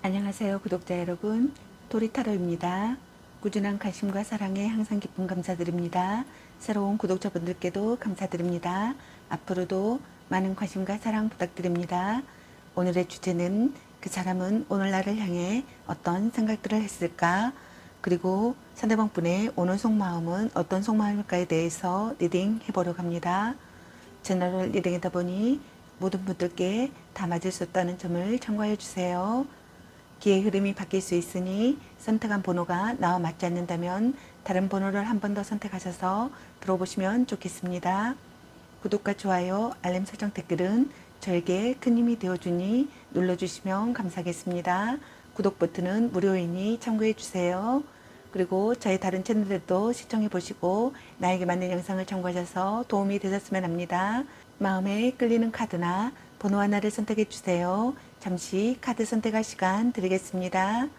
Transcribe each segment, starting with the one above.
안녕하세요, 구독자 여러분. 도리타로입니다. 꾸준한 관심과 사랑에 항상 기쁨 감사드립니다. 새로운 구독자분들께도 감사드립니다. 앞으로도 많은 관심과 사랑 부탁드립니다. 오늘의 주제는 그 사람은 오늘 나를 향해 어떤 생각들을 했을까? 그리고 상대방 분의 오늘 속마음은 어떤 속마음일까에 대해서 리딩 해보려고 합니다. 채널을 리딩하다 보니 모든 분들께 다 맞을 수 없다는 점을 참고해 주세요. 기의 흐름이 바뀔 수 있으니 선택한 번호가 나와 맞지 않는다면 다른 번호를 한 번 더 선택하셔서 들어보시면 좋겠습니다. 구독과 좋아요, 알림 설정, 댓글은 저에게 큰 힘이 되어주니 눌러주시면 감사하겠습니다. 구독 버튼은 무료이니 참고해주세요. 그리고 저희 다른 채널들도 시청해보시고 나에게 맞는 영상을 참고하셔서 도움이 되셨으면 합니다. 마음에 끌리는 카드나 번호 하나를 선택해주세요. 잠시 카드 선택할 시간 드리겠습니다.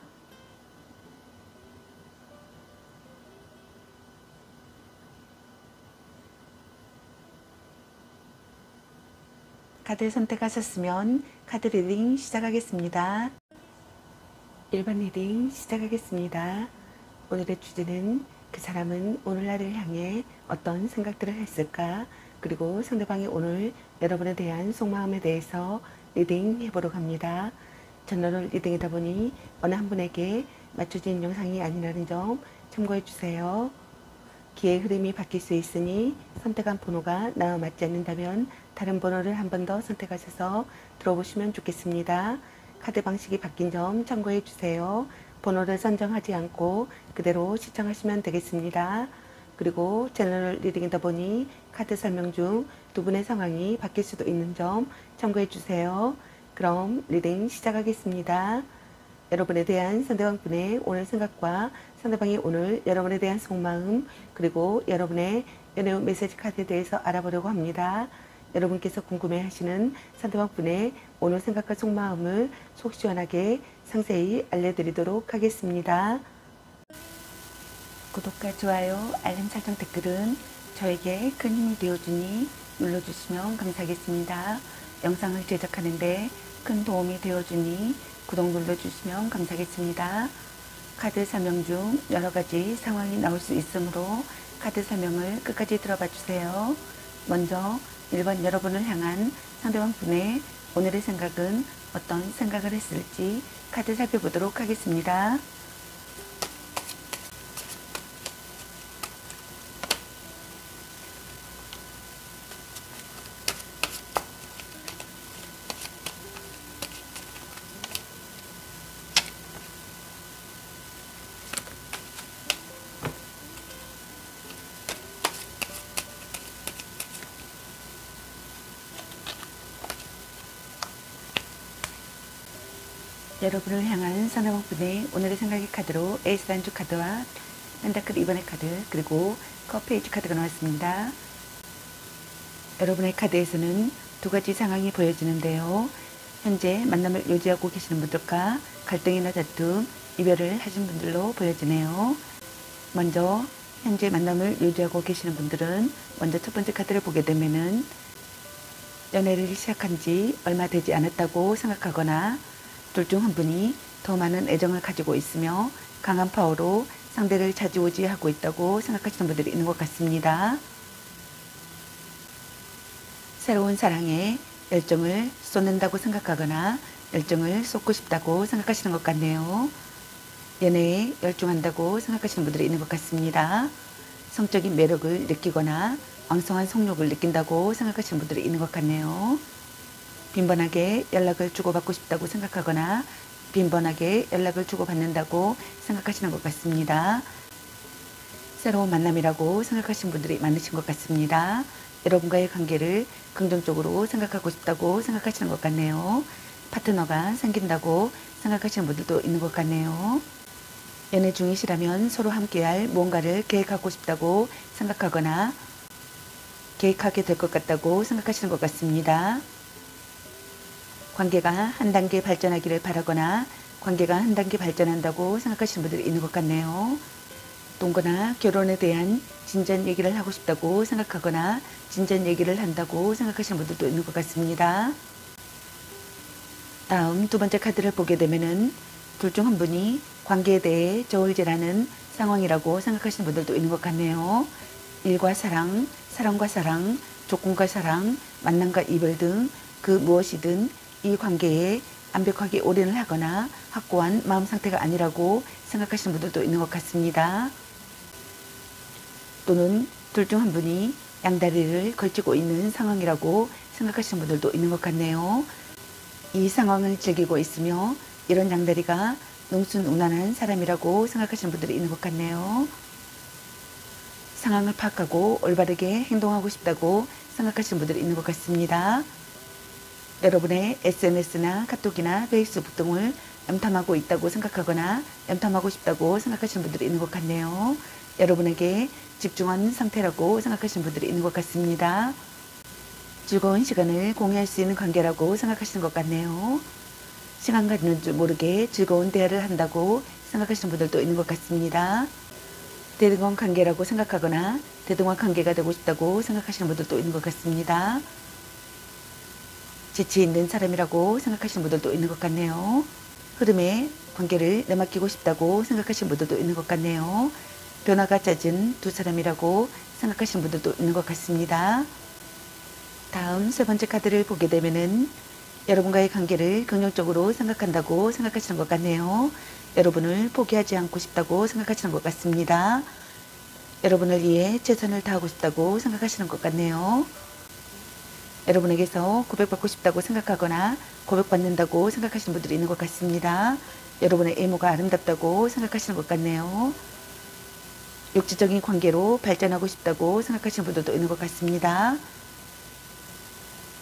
카드 선택하셨으면 카드 리딩 시작하겠습니다. 1번 리딩 시작하겠습니다. 오늘의 주제는 그 사람은 오늘 나를 향해 어떤 생각들을 했을까? 그리고 상대방이 오늘 여러분에 대한 속마음에 대해서 리딩 해보려고 합니다. 채널을 리딩하다 보니 어느 한 분에게 맞춰진 영상이 아니라는 점 참고해 주세요. 기의 흐름이 바뀔 수 있으니 선택한 번호가 나와 맞지 않는다면 다른 번호를 한 번 더 선택하셔서 들어보시면 좋겠습니다. 카드 방식이 바뀐 점 참고해 주세요. 번호를 선정하지 않고 그대로 시청하시면 되겠습니다. 그리고 채널을 리딩하다 보니 카드 설명 중 두 분의 상황이 바뀔 수도 있는 점 참고해 주세요. 그럼 리딩 시작하겠습니다. 여러분에 대한 상대방 분의 오늘 생각과 상대방이 오늘 여러분에 대한 속마음, 그리고 여러분의 연애 메시지 카드에 대해서 알아보려고 합니다. 여러분께서 궁금해 하시는 상대방 분의 오늘 생각과 속마음을 속 시원하게 상세히 알려드리도록 하겠습니다. 구독과 좋아요, 알림 설정, 댓글은 저에게 큰 힘이 되어주니 눌러주시면 감사하겠습니다. 영상을 제작하는데 큰 도움이 되어주니 구독 눌러주시면 감사하겠습니다. 카드 설명 중 여러가지 상황이 나올 수 있으므로 카드 설명을 끝까지 들어봐 주세요. 먼저 1번 여러분을 향한 상대방 분의 오늘의 생각은 어떤 생각을 했을지 카드 살펴보도록 하겠습니다. 여러분을 향한 상대방 분의 오늘의 생각의 카드로 에이스 단주 카드와 펜타클 2번의 카드, 그리고 컵페이지 카드가 나왔습니다. 여러분의 카드에서는 두 가지 상황이 보여지는데요. 현재 만남을 유지하고 계시는 분들과 갈등이나 다툼, 이별을 하신 분들로 보여지네요. 먼저 현재 만남을 유지하고 계시는 분들은 먼저 첫 번째 카드를 보게 되면은 연애를 시작한 지 얼마 되지 않았다고 생각하거나 둘 중 한 분이 더 많은 애정을 가지고 있으며 강한 파워로 상대를 좌지우지하고 있다고 생각하시는 분들이 있는 것 같습니다. 새로운 사랑에 열정을 쏟는다고 생각하거나 열정을 쏟고 싶다고 생각하시는 것 같네요. 연애에 열중한다고 생각하시는 분들이 있는 것 같습니다. 성적인 매력을 느끼거나 왕성한 성욕을 느낀다고 생각하시는 분들이 있는 것 같네요. 빈번하게 연락을 주고받고 싶다고 생각하거나 빈번하게 연락을 주고받는다고 생각하시는 것 같습니다. 새로운 만남이라고 생각하시는 분들이 많으신 것 같습니다. 여러분과의 관계를 긍정적으로 생각하고 싶다고 생각하시는 것 같네요. 파트너가 생긴다고 생각하시는 분들도 있는 것 같네요. 연애 중이시라면 서로 함께할 무언가를 계획하고 싶다고 생각하거나 계획하게 될 것 같다고 생각하시는 것 같습니다. 관계가 한 단계 발전하기를 바라거나 관계가 한 단계 발전한다고 생각하시는 분들이 있는 것 같네요. 동거나 결혼에 대한 진전 얘기를 하고 싶다고 생각하거나 진전 얘기를 한다고 생각하시는 분들도 있는 것 같습니다. 다음 두 번째 카드를 보게 되면은 둘 중 한 분이 관계에 대해 저울질하는 상황이라고 생각하시는 분들도 있는 것 같네요. 일과 사랑, 사랑과 사랑, 조건과 사랑, 만남과 이별 등 그 무엇이든 이 관계에 완벽하게 올인을 하거나 확고한 마음 상태가 아니라고 생각하시는 분들도 있는 것 같습니다. 또는 둘 중 한 분이 양다리를 걸치고 있는 상황이라고 생각하시는 분들도 있는 것 같네요. 이 상황을 즐기고 있으며 이런 양다리가 능순운안한 사람이라고 생각하시는 분들이 있는 것 같네요. 상황을 파악하고 올바르게 행동하고 싶다고 생각하시는 분들이 있는 것 같습니다. 여러분의 SNS나 카톡이나 페이스북 등을 염탐하고 있다고 생각하거나 염탐하고 싶다고 생각하시는 분들이 있는 것 같네요. 여러분에게 집중한 상태라고 생각하시는 분들이 있는 것 같습니다. 즐거운 시간을 공유할 수 있는 관계라고 생각하시는 것 같네요. 시간 가는 줄 모르게 즐거운 대화를 한다고 생각하시는 분들도 있는 것 같습니다. 대등한 관계라고 생각하거나 대등한 관계가 되고 싶다고 생각하시는 분들도 있는 것 같습니다. 재치 있는 사람이라고 생각하시는 분들도 있는 것 같네요. 흐름에 관계를 내맡기고 싶다고 생각하시는 분들도 있는 것 같네요. 변화가 잦은 두 사람이라고 생각하시는 분들도 있는 것 같습니다. 다음 세 번째 카드를 보게 되면은 여러분과의 관계를 긍정적으로 생각한다고 생각하시는 것 같네요. 여러분을 포기하지 않고 싶다고 생각하시는 것 같습니다. 여러분을 위해 최선을 다하고 싶다고 생각하시는 것 같네요. 여러분에게서 고백받고 싶다고 생각하거나 고백받는다고 생각하시는 분들이 있는 것 같습니다. 여러분의 외모가 아름답다고 생각하시는 것 같네요. 육체적인 관계로 발전하고 싶다고 생각하시는 분들도 있는 것 같습니다.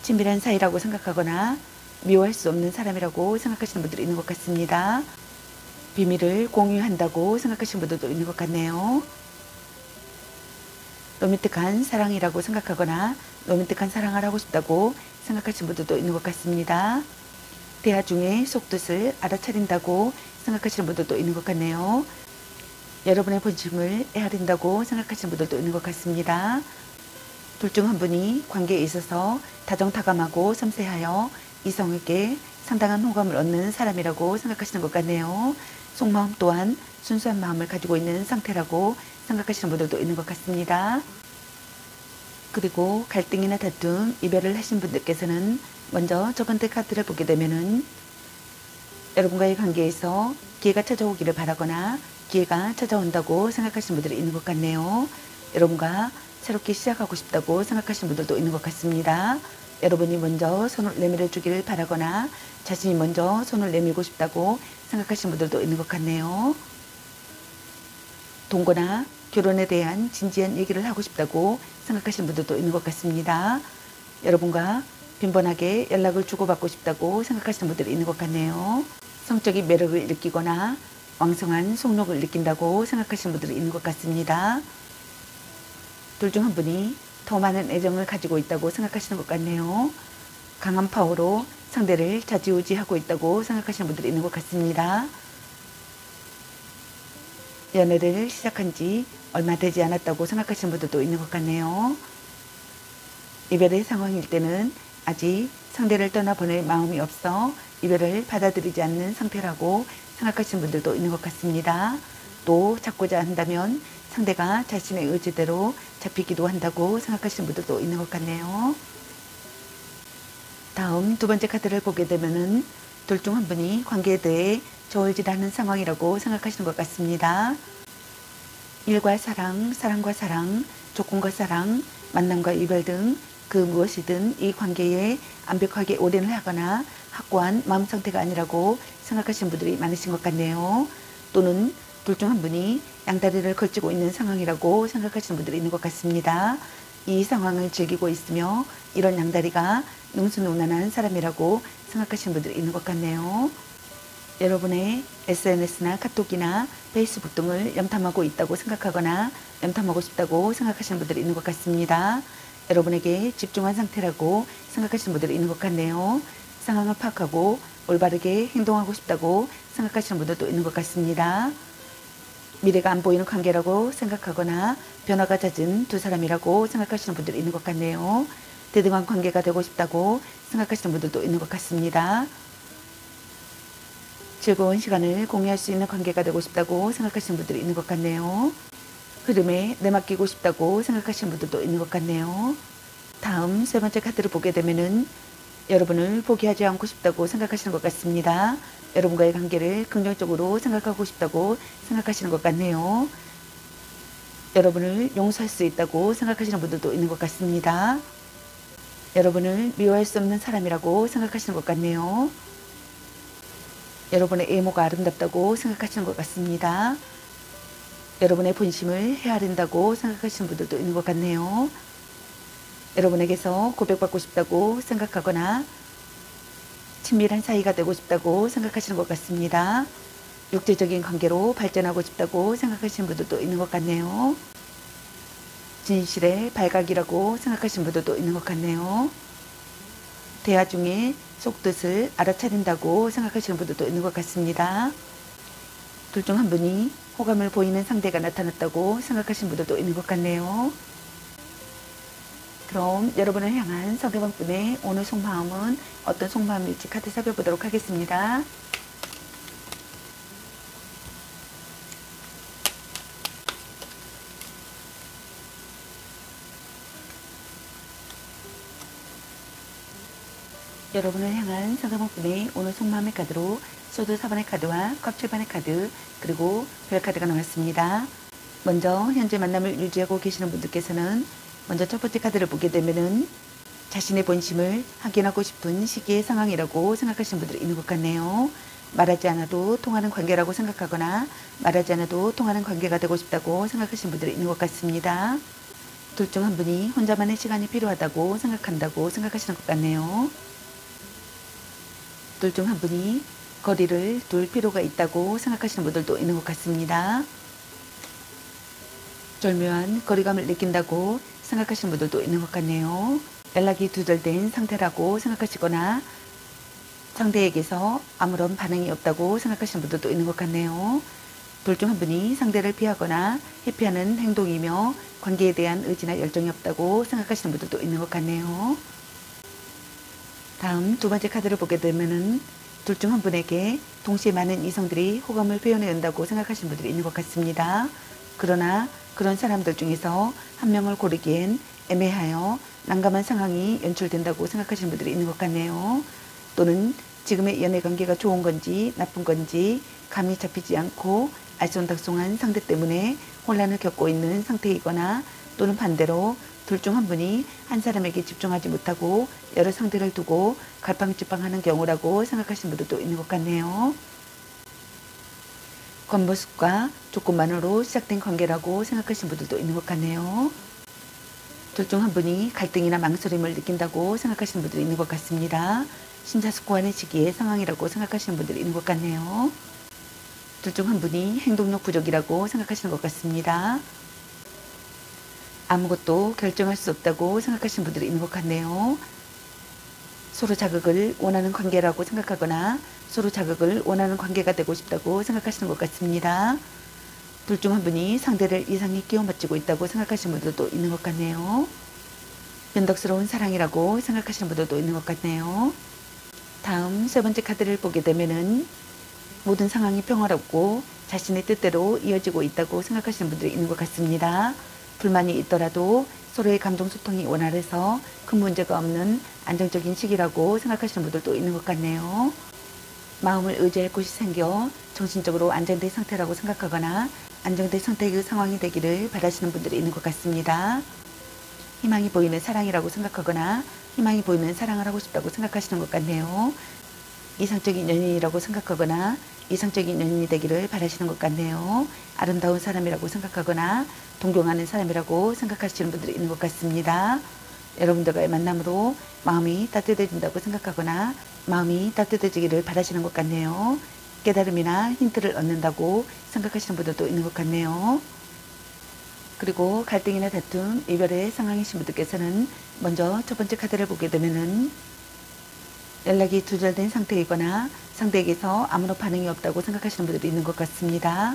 친밀한 사이라고 생각하거나 미워할 수 없는 사람이라고 생각하시는 분들이 있는 것 같습니다. 비밀을 공유한다고 생각하시는 분들도 있는 것 같네요. 로맨틱한 사랑이라고 생각하거나 로맨틱한 사랑을 하고 싶다고 생각하시는 분들도 있는 것 같습니다. 대화 중에 속뜻을 알아차린다고 생각하시는 분들도 있는 것 같네요. 여러분의 본심을 헤아린다고 생각하시는 분들도 있는 것 같습니다. 둘 중 한 분이 관계에 있어서 다정다감하고 섬세하여 이성에게 상당한 호감을 얻는 사람이라고 생각하시는 것 같네요. 속마음 또한 순수한 마음을 가지고 있는 상태라고 생각하시는 분들도 있는 것 같습니다. 그리고 갈등이나 다툼, 이별을 하신 분들께서는 먼저 첫 번째 카드를 보게 되면은 여러분과의 관계에서 기회가 찾아오기를 바라거나 기회가 찾아온다고 생각하시는 분들이 있는 것 같네요. 여러분과 새롭게 시작하고 싶다고 생각하시는 분들도 있는 것 같습니다. 여러분이 먼저 손을 내밀어 주기를 바라거나 자신이 먼저 손을 내밀고 싶다고 생각하시는 분들도 있는 것 같네요. 동거나 결혼에 대한 진지한 얘기를 하고 싶다고 생각하시는 분들도 있는 것 같습니다. 여러분과 빈번하게 연락을 주고받고 싶다고 생각하시는 분들이 있는 것 같네요. 성적인 매력을 느끼거나 왕성한 속력을 느낀다고 생각하시는 분들이 있는 것 같습니다. 둘 중 한 분이 더 많은 애정을 가지고 있다고 생각하시는 것 같네요. 강한 파워로 상대를 좌지우지하고 있다고 생각하시는 분들이 있는 것 같습니다. 연애를 시작한 지 얼마 되지 않았다고 생각하시는 분들도 있는 것 같네요. 이별의 상황일 때는 아직 상대를 떠나보낼 마음이 없어 이별을 받아들이지 않는 상태라고 생각하시는 분들도 있는 것 같습니다. 또 잡고자 한다면 상대가 자신의 의지대로 잡히기도 한다고 생각하시는 분들도 있는 것 같네요. 다음 두 번째 카드를 보게 되면은 둘 중 한 분이 관계에 대해 저울질하는 상황이라고 생각하시는 것 같습니다. 일과 사랑, 사랑과 사랑, 조건과 사랑, 만남과 이별 등 그 무엇이든 이 관계에 완벽하게 올인을 하거나 확고한 마음 상태가 아니라고 생각하시는 분들이 많으신 것 같네요. 또는 둘 중 한 분이 양다리를 걸치고 있는 상황이라고 생각하시는 분들이 있는 것 같습니다. 이 상황을 즐기고 있으며 이런 양다리가 능수능란한 사람이라고 생각하시는 분들이 있는 것 같네요. 여러분의 SNS나 카톡이나 페이스북 등을 염탐하고 있다고 생각하거나 염탐하고 싶다고 생각하시는 분들이 있는 것 같습니다. 여러분에게 집중한 상태라고 생각하시는 분들이 있는 것 같네요. 상황을 파악하고 올바르게 행동하고 싶다고 생각하시는 분들도 있는 것 같습니다. 미래가 안 보이는 관계라고 생각하거나 변화가 잦은 두 사람이라고 생각하시는 분들이 있는 것 같네요. 대등한 관계가 되고 싶다고 생각하시는 분들도 있는 것 같습니다. 즐거운 시간을 공유할 수 있는 관계가 되고 싶다고 생각하시는 분들이 있는 것 같네요. 흐름에 내맡기고 싶다고 생각하시는 분들도 있는 것 같네요. 다음 세 번째 카드를 보게 되면은 여러분을 포기하지 않고 싶다고 생각하시는 것 같습니다. 여러분과의 관계를 긍정적으로 생각하고 싶다고 생각하시는 것 같네요. 여러분을 용서할 수 있다고 생각하시는 분들도 있는 것 같습니다. 여러분을 미워할 수 없는 사람이라고 생각하시는 것 같네요. 여러분의 외모가 아름답다고 생각하시는 것 같습니다. 여러분의 본심을 헤아린다고 생각하시는 분들도 있는 것 같네요. 여러분에게서 고백받고 싶다고 생각하거나 친밀한 사이가 되고 싶다고 생각하시는 것 같습니다. 육체적인 관계로 발전하고 싶다고 생각하시는 분들도 있는 것 같네요. 진실의 발각이라고 생각하시는 분들도 있는 것 같네요. 대화 중에 속뜻을 알아차린다고 생각하시는 분들도 있는 것 같습니다. 둘 중 한 분이 호감을 보이는 상대가 나타났다고 생각하시는 분들도 있는 것 같네요. 그럼 여러분을 향한 상대방 분의 오늘 속마음은 어떤 속마음일지 카드 살펴보도록 하겠습니다. 여러분을 향한 상대방 분의 오늘 속마음의 카드로 소드 4번의 카드와 컵 7번의 카드 그리고 별 카드가 나왔습니다. 먼저 현재 만남을 유지하고 계시는 분들께서는 먼저 첫 번째 카드를 보게 되면은 자신의 본심을 확인하고 싶은 시기의 상황이라고 생각하시는 분들이 있는 것 같네요. 말하지 않아도 통하는 관계라고 생각하거나 말하지 않아도 통하는 관계가 되고 싶다고 생각하시는 분들이 있는 것 같습니다. 둘 중 한 분이 혼자만의 시간이 필요하다고 생각하시는 것 같네요. 둘 중 한 분이 거리를 둘 필요가 있다고 생각하시는 분들도 있는 것 같습니다. 절묘한 거리감을 느낀다고 생각하시는 분들도 있는 것 같네요. 연락이 두절된 상태라고 생각하시거나 상대에게서 아무런 반응이 없다고 생각하시는 분들도 있는 것 같네요. 둘 중 한 분이 상대를 피하거나 회피하는 행동이며 관계에 대한 의지나 열정이 없다고 생각하시는 분들도 있는 것 같네요. 다음 두 번째 카드를 보게 되면은 둘 중 한 분에게 동시에 많은 이성들이 호감을 표현해 온다고 생각하시는 분들이 있는 것 같습니다. 그러나 그런 사람들 중에서 한 명을 고르기엔 애매하여 난감한 상황이 연출된다고 생각하시는 분들이 있는 것 같네요. 또는 지금의 연애관계가 좋은 건지 나쁜 건지 감이 잡히지 않고 알쏭달쏭한 상대 때문에 혼란을 겪고 있는 상태이거나 또는 반대로 둘 중 한 분이 한 사람에게 집중하지 못하고 여러 상대를 두고 갈팡질팡하는 경우라고 생각하시는 분들도 있는 것 같네요. 겉모습과 조건만으로 시작된 관계라고 생각하시는 분들도 있는 것 같네요. 둘 중 한 분이 갈등이나 망설임을 느낀다고 생각하시는 분들이 있는 것 같습니다. 심사숙고하는 시기의 상황이라고 생각하시는 분들이 있는 것 같네요. 둘 중 한 분이 행동력 부족이라고 생각하시는 것 같습니다. 아무것도 결정할 수 없다고 생각하시는 분들이 있는 것 같네요. 서로 자극을 원하는 관계라고 생각하거나 서로 자극을 원하는 관계가 되고 싶다고 생각하시는 것 같습니다. 둘 중 한 분이 상대를 이상히 끼워 맞추고 있다고 생각하시는 분들도 있는 것 같네요. 변덕스러운 사랑이라고 생각하시는 분들도 있는 것 같네요. 다음 세 번째 카드를 보게 되면은 모든 상황이 평화롭고 자신의 뜻대로 이어지고 있다고 생각하시는 분들이 있는 것 같습니다. 불만이 있더라도 서로의 감정소통이 원활해서 큰 문제가 없는 안정적인 시기라고 생각하시는 분들도 있는 것 같네요. 마음을 의지할 곳이 생겨 정신적으로 안정된 상태라고 생각하거나 안정된 선택의 상황이 되기를 바라시는 분들이 있는 것 같습니다. 희망이 보이는 사랑이라고 생각하거나 희망이 보이는 사랑을 하고 싶다고 생각하시는 것 같네요. 이상적인 연인이라고 생각하거나 이상적인 연인이 되기를 바라시는 것 같네요. 아름다운 사람이라고 생각하거나 동경하는 사람이라고 생각하시는 분들이 있는 것 같습니다. 여러분들과의 만남으로 마음이 따뜻해진다고 생각하거나 마음이 따뜻해지기를 바라시는 것 같네요. 깨달음이나 힌트를 얻는다고 생각하시는 분들도 있는 것 같네요. 그리고 갈등이나 다툼, 이별의 상황이신 분들께서는 먼저 첫 번째 카드를 보게 되면은 연락이 두절된 상태이거나 상대에게서 아무런 반응이 없다고 생각하시는 분들이 있는 것 같습니다.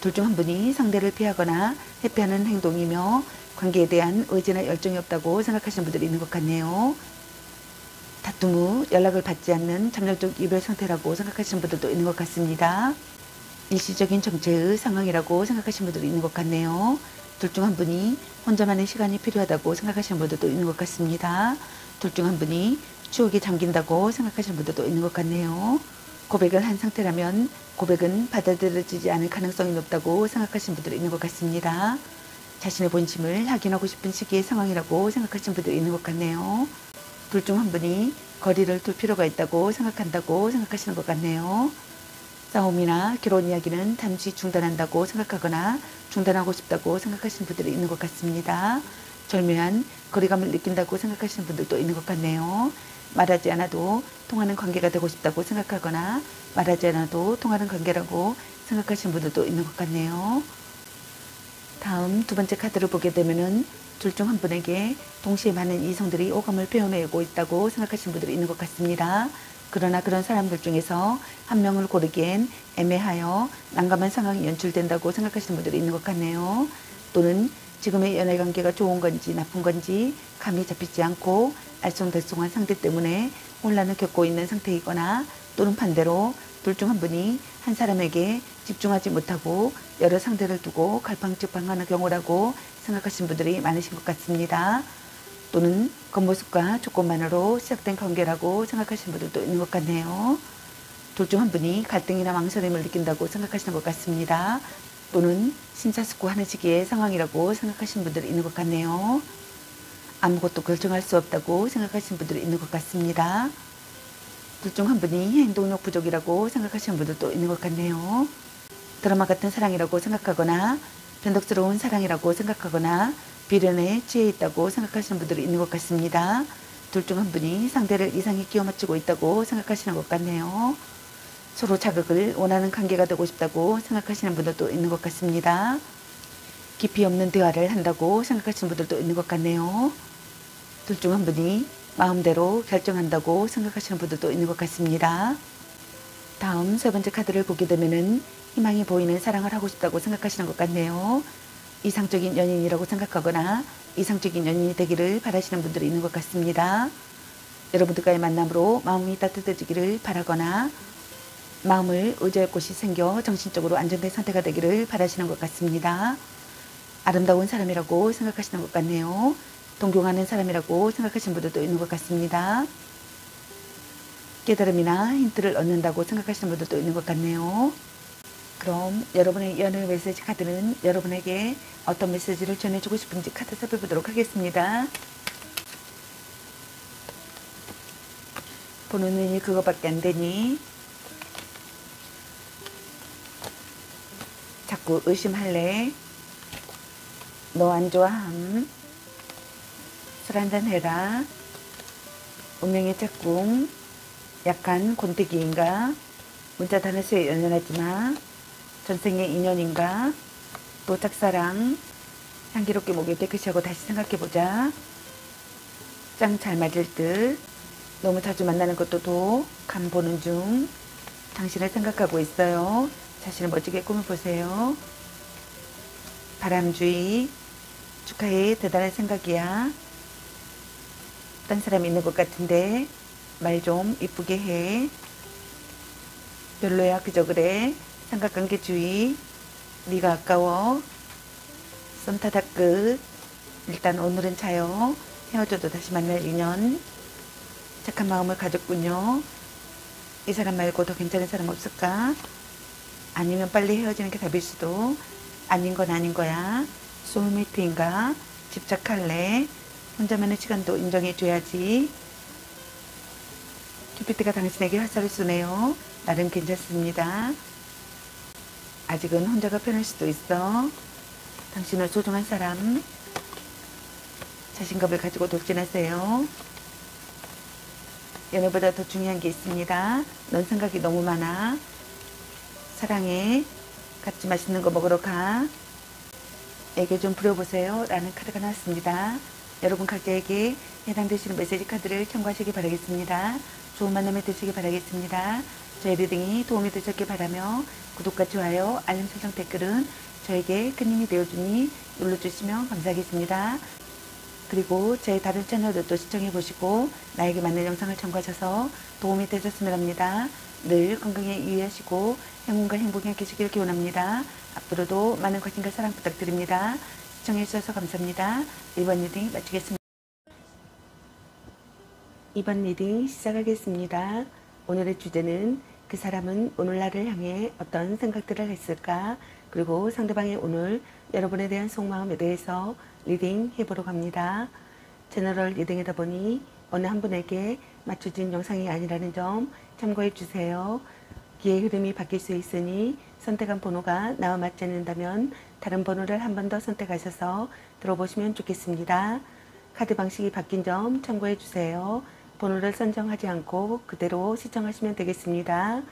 둘 중 한 분이 상대를 피하거나 회피하는 행동이며 관계에 대한 의지나 열정이 없다고 생각하시는 분들이 있는 것 같네요. 다툼 후 연락을 받지 않는 잠정적 이별 상태라고 생각하시는 분들도 있는 것 같습니다. 일시적인 정체의 상황이라고 생각하시는 분들도 있는 것 같네요. 둘 중 한 분이 혼자만의 시간이 필요하다고 생각하시는 분들도 있는 것 같습니다. 둘 중 한 분이 추억에 잠긴다고 생각하시는 분들도 있는 것 같네요. 고백을 한 상태라면 고백은 받아들여지지 않을 가능성이 높다고 생각하시는 분들이 있는 것 같습니다. 자신의 본심을 확인하고 싶은 시기의 상황이라고 생각하시는 분들이 있는 것 같네요. 둘 중 한 분이 거리를 둘 필요가 있다고 생각한다고 생각하시는 것 같네요. 싸움이나 결혼 이야기는 잠시 중단한다고 생각하거나 중단하고 싶다고 생각하시는 분들이 있는 것 같습니다. 절묘한 거리감을 느낀다고 생각하시는 분들도 있는 것 같네요. 말하지 않아도 통하는 관계가 되고 싶다고 생각하거나 말하지 않아도 통하는 관계라고 생각하시는 분들도 있는 것 같네요. 다음 두 번째 카드를 보게 되면은 둘 중 한 분에게 동시에 많은 이성들이 오감을 표현해오고 있다고 생각하시는 분들이 있는 것 같습니다. 그러나 그런 사람들 중에서 한 명을 고르기엔 애매하여 난감한 상황이 연출된다고 생각하시는 분들이 있는 것 같네요. 또는 지금의 연애관계가 좋은 건지 나쁜 건지 감이 잡히지 않고 알쏭달쏭한 상태 때문에 혼란을 겪고 있는 상태이거나 또는 반대로 둘 중 한 분이 한 사람에게 집중하지 못하고 여러 상대를 두고 갈팡질팡하는 경우라고 생각하시는 분들이 많으신 것 같습니다. 또는 겉모습과 조건만으로 시작된 관계라고 생각하시는 분들도 있는 것 같네요. 둘 중 한 분이 갈등이나 망설임을 느낀다고 생각하시는 것 같습니다. 또는 심사숙고하는 시기의 상황이라고 생각하시는 분들이 있는 것 같네요. 아무것도 결정할 수 없다고 생각하시는 분들이 있는 것 같습니다. 둘 중 한 분이 행동력 부족이라고 생각하시는 분들도 있는 것 같네요. 드라마 같은 사랑이라고 생각하거나 변덕스러운 사랑이라고 생각하거나 비련에 취해 있다고 생각하시는 분들이 있는 것 같습니다. 둘 중 한 분이 상대를 이상히 끼워 맞추고 있다고 생각하시는 것 같네요. 서로 자극을 원하는 관계가 되고 싶다고 생각하시는 분들도 있는 것 같습니다. 깊이 없는 대화를 한다고 생각하시는 분들도 있는 것 같네요. 둘 중 한 분이 마음대로 결정한다고 생각하시는 분들도 있는 것 같습니다. 다음 세 번째 카드를 보게 되면은 희망이 보이는 사랑을 하고 싶다고 생각하시는 것 같네요. 이상적인 연인이라고 생각하거나 이상적인 연인이 되기를 바라시는 분들이 있는 것 같습니다. 여러분들과의 만남으로 마음이 따뜻해지기를 바라거나 마음을 의지할 곳이 생겨 정신적으로 안정된 상태가 되기를 바라시는 것 같습니다. 아름다운 사람이라고 생각하시는 것 같네요. 동경하는 사람이라고 생각하시는 분들도 있는 것 같습니다. 깨달음이나 힌트를 얻는다고 생각하시는 분들도 있는 것 같네요. 그럼 여러분의 연애 메시지 카드는 여러분에게 어떤 메시지를 전해주고 싶은지 카드 살펴보도록 하겠습니다. 보는 눈이 그거밖에 안 되니 자꾸 의심할래? 너 안 좋아함? 술 한잔 해라. 운명의 짝꿍. 약간 곤태기인가? 문자 단어수에 연연하지마. 전생의 인연인가? 또 짝사랑. 향기롭게 목을 깨끗이 하고 다시 생각해보자. 짱 잘 맞을 듯. 너무 자주 만나는 것도 도. 간 보는 중. 당신을 생각하고 있어요. 자신을 멋지게 꾸며보세요. 바람주의. 축하해. 대단한 생각이야. 딴 사람이 있는 것 같은데 말 좀 이쁘게 해. 별로야 그저 그래. 삼각관계 주의. 네가 아까워. 썸 타다 끝. 일단 오늘은 자요. 헤어져도 다시 만날 인연. 착한 마음을 가졌군요. 이 사람 말고 더 괜찮은 사람 없을까? 아니면 빨리 헤어지는 게 답일 수도. 아닌 건 아닌 거야. 소울메이트인가? 집착할래? 혼자만의 시간도 인정해줘야지. 큐피트가 당신에게 화살을 쏘네요. 나름 괜찮습니다. 아직은 혼자가 편할 수도 있어. 당신은 소중한 사람. 자신감을 가지고 돌진하세요. 연애보다 더 중요한 게 있습니다. 넌 생각이 너무 많아. 사랑해. 같이 맛있는 거 먹으러 가. 애교 좀 부려보세요. 라는 카드가 나왔습니다. 여러분 각자에게 해당되시는 메시지 카드를 참고하시기 바라겠습니다. 좋은 만남이 되시기 바라겠습니다. 저의 리딩이 도움이 되셨길 바라며 구독과 좋아요, 알림 설정 댓글은 저에게 큰 힘이 되어주니 눌러주시면 감사하겠습니다. 그리고 제 다른 채널들도 시청해 보시고 나에게 맞는 영상을 참고하셔서 도움이 되셨으면 합니다. 늘 건강에 유의하시고 행운과 행복이 함께 하시길 기원합니다. 앞으로도 많은 관심과 사랑 부탁드립니다. 시청해 주셔서 감사합니다. 1번 리딩 마치겠습니다. 2번 리딩 시작하겠습니다. 오늘의 주제는 그 사람은 오늘 나를 향해 어떤 생각들을 했을까? 그리고 상대방의 오늘 여러분에 대한 속마음에 대해서 리딩 해보려고 합니다. 제너럴 리딩이다 보니 어느 한 분에게 맞춰진 영상이 아니라는 점 참고해 주세요. 기의 흐름이 바뀔 수 있으니 선택한 번호가 나와 맞지 않는다면 다른 번호를 한 번 더 선택하셔서 들어보시면 좋겠습니다. 카드 방식이 바뀐 점 참고해 주세요. 번호를 선정하지 않고 그대로 시청하시면 되겠습니다.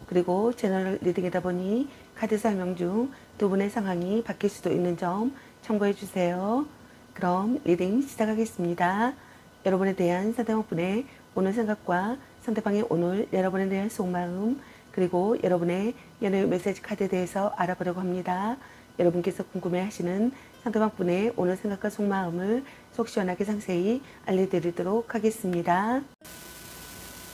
그리고 채널 리딩이다 보니 카드 설명 중 두 분의 상황이 바뀔 수도 있는 점 참고해 주세요. 그럼 리딩 시작하겠습니다. 여러분에 대한 상대방분의 오늘 생각과 상대방의 오늘 여러분에 대한 속마음 그리고 여러분의 연애 메시지 카드에 대해서 알아보려고 합니다. 여러분께서 궁금해하시는 상대방분의 오늘 생각과 속마음을 속 시원하게 상세히 알려드리도록 하겠습니다.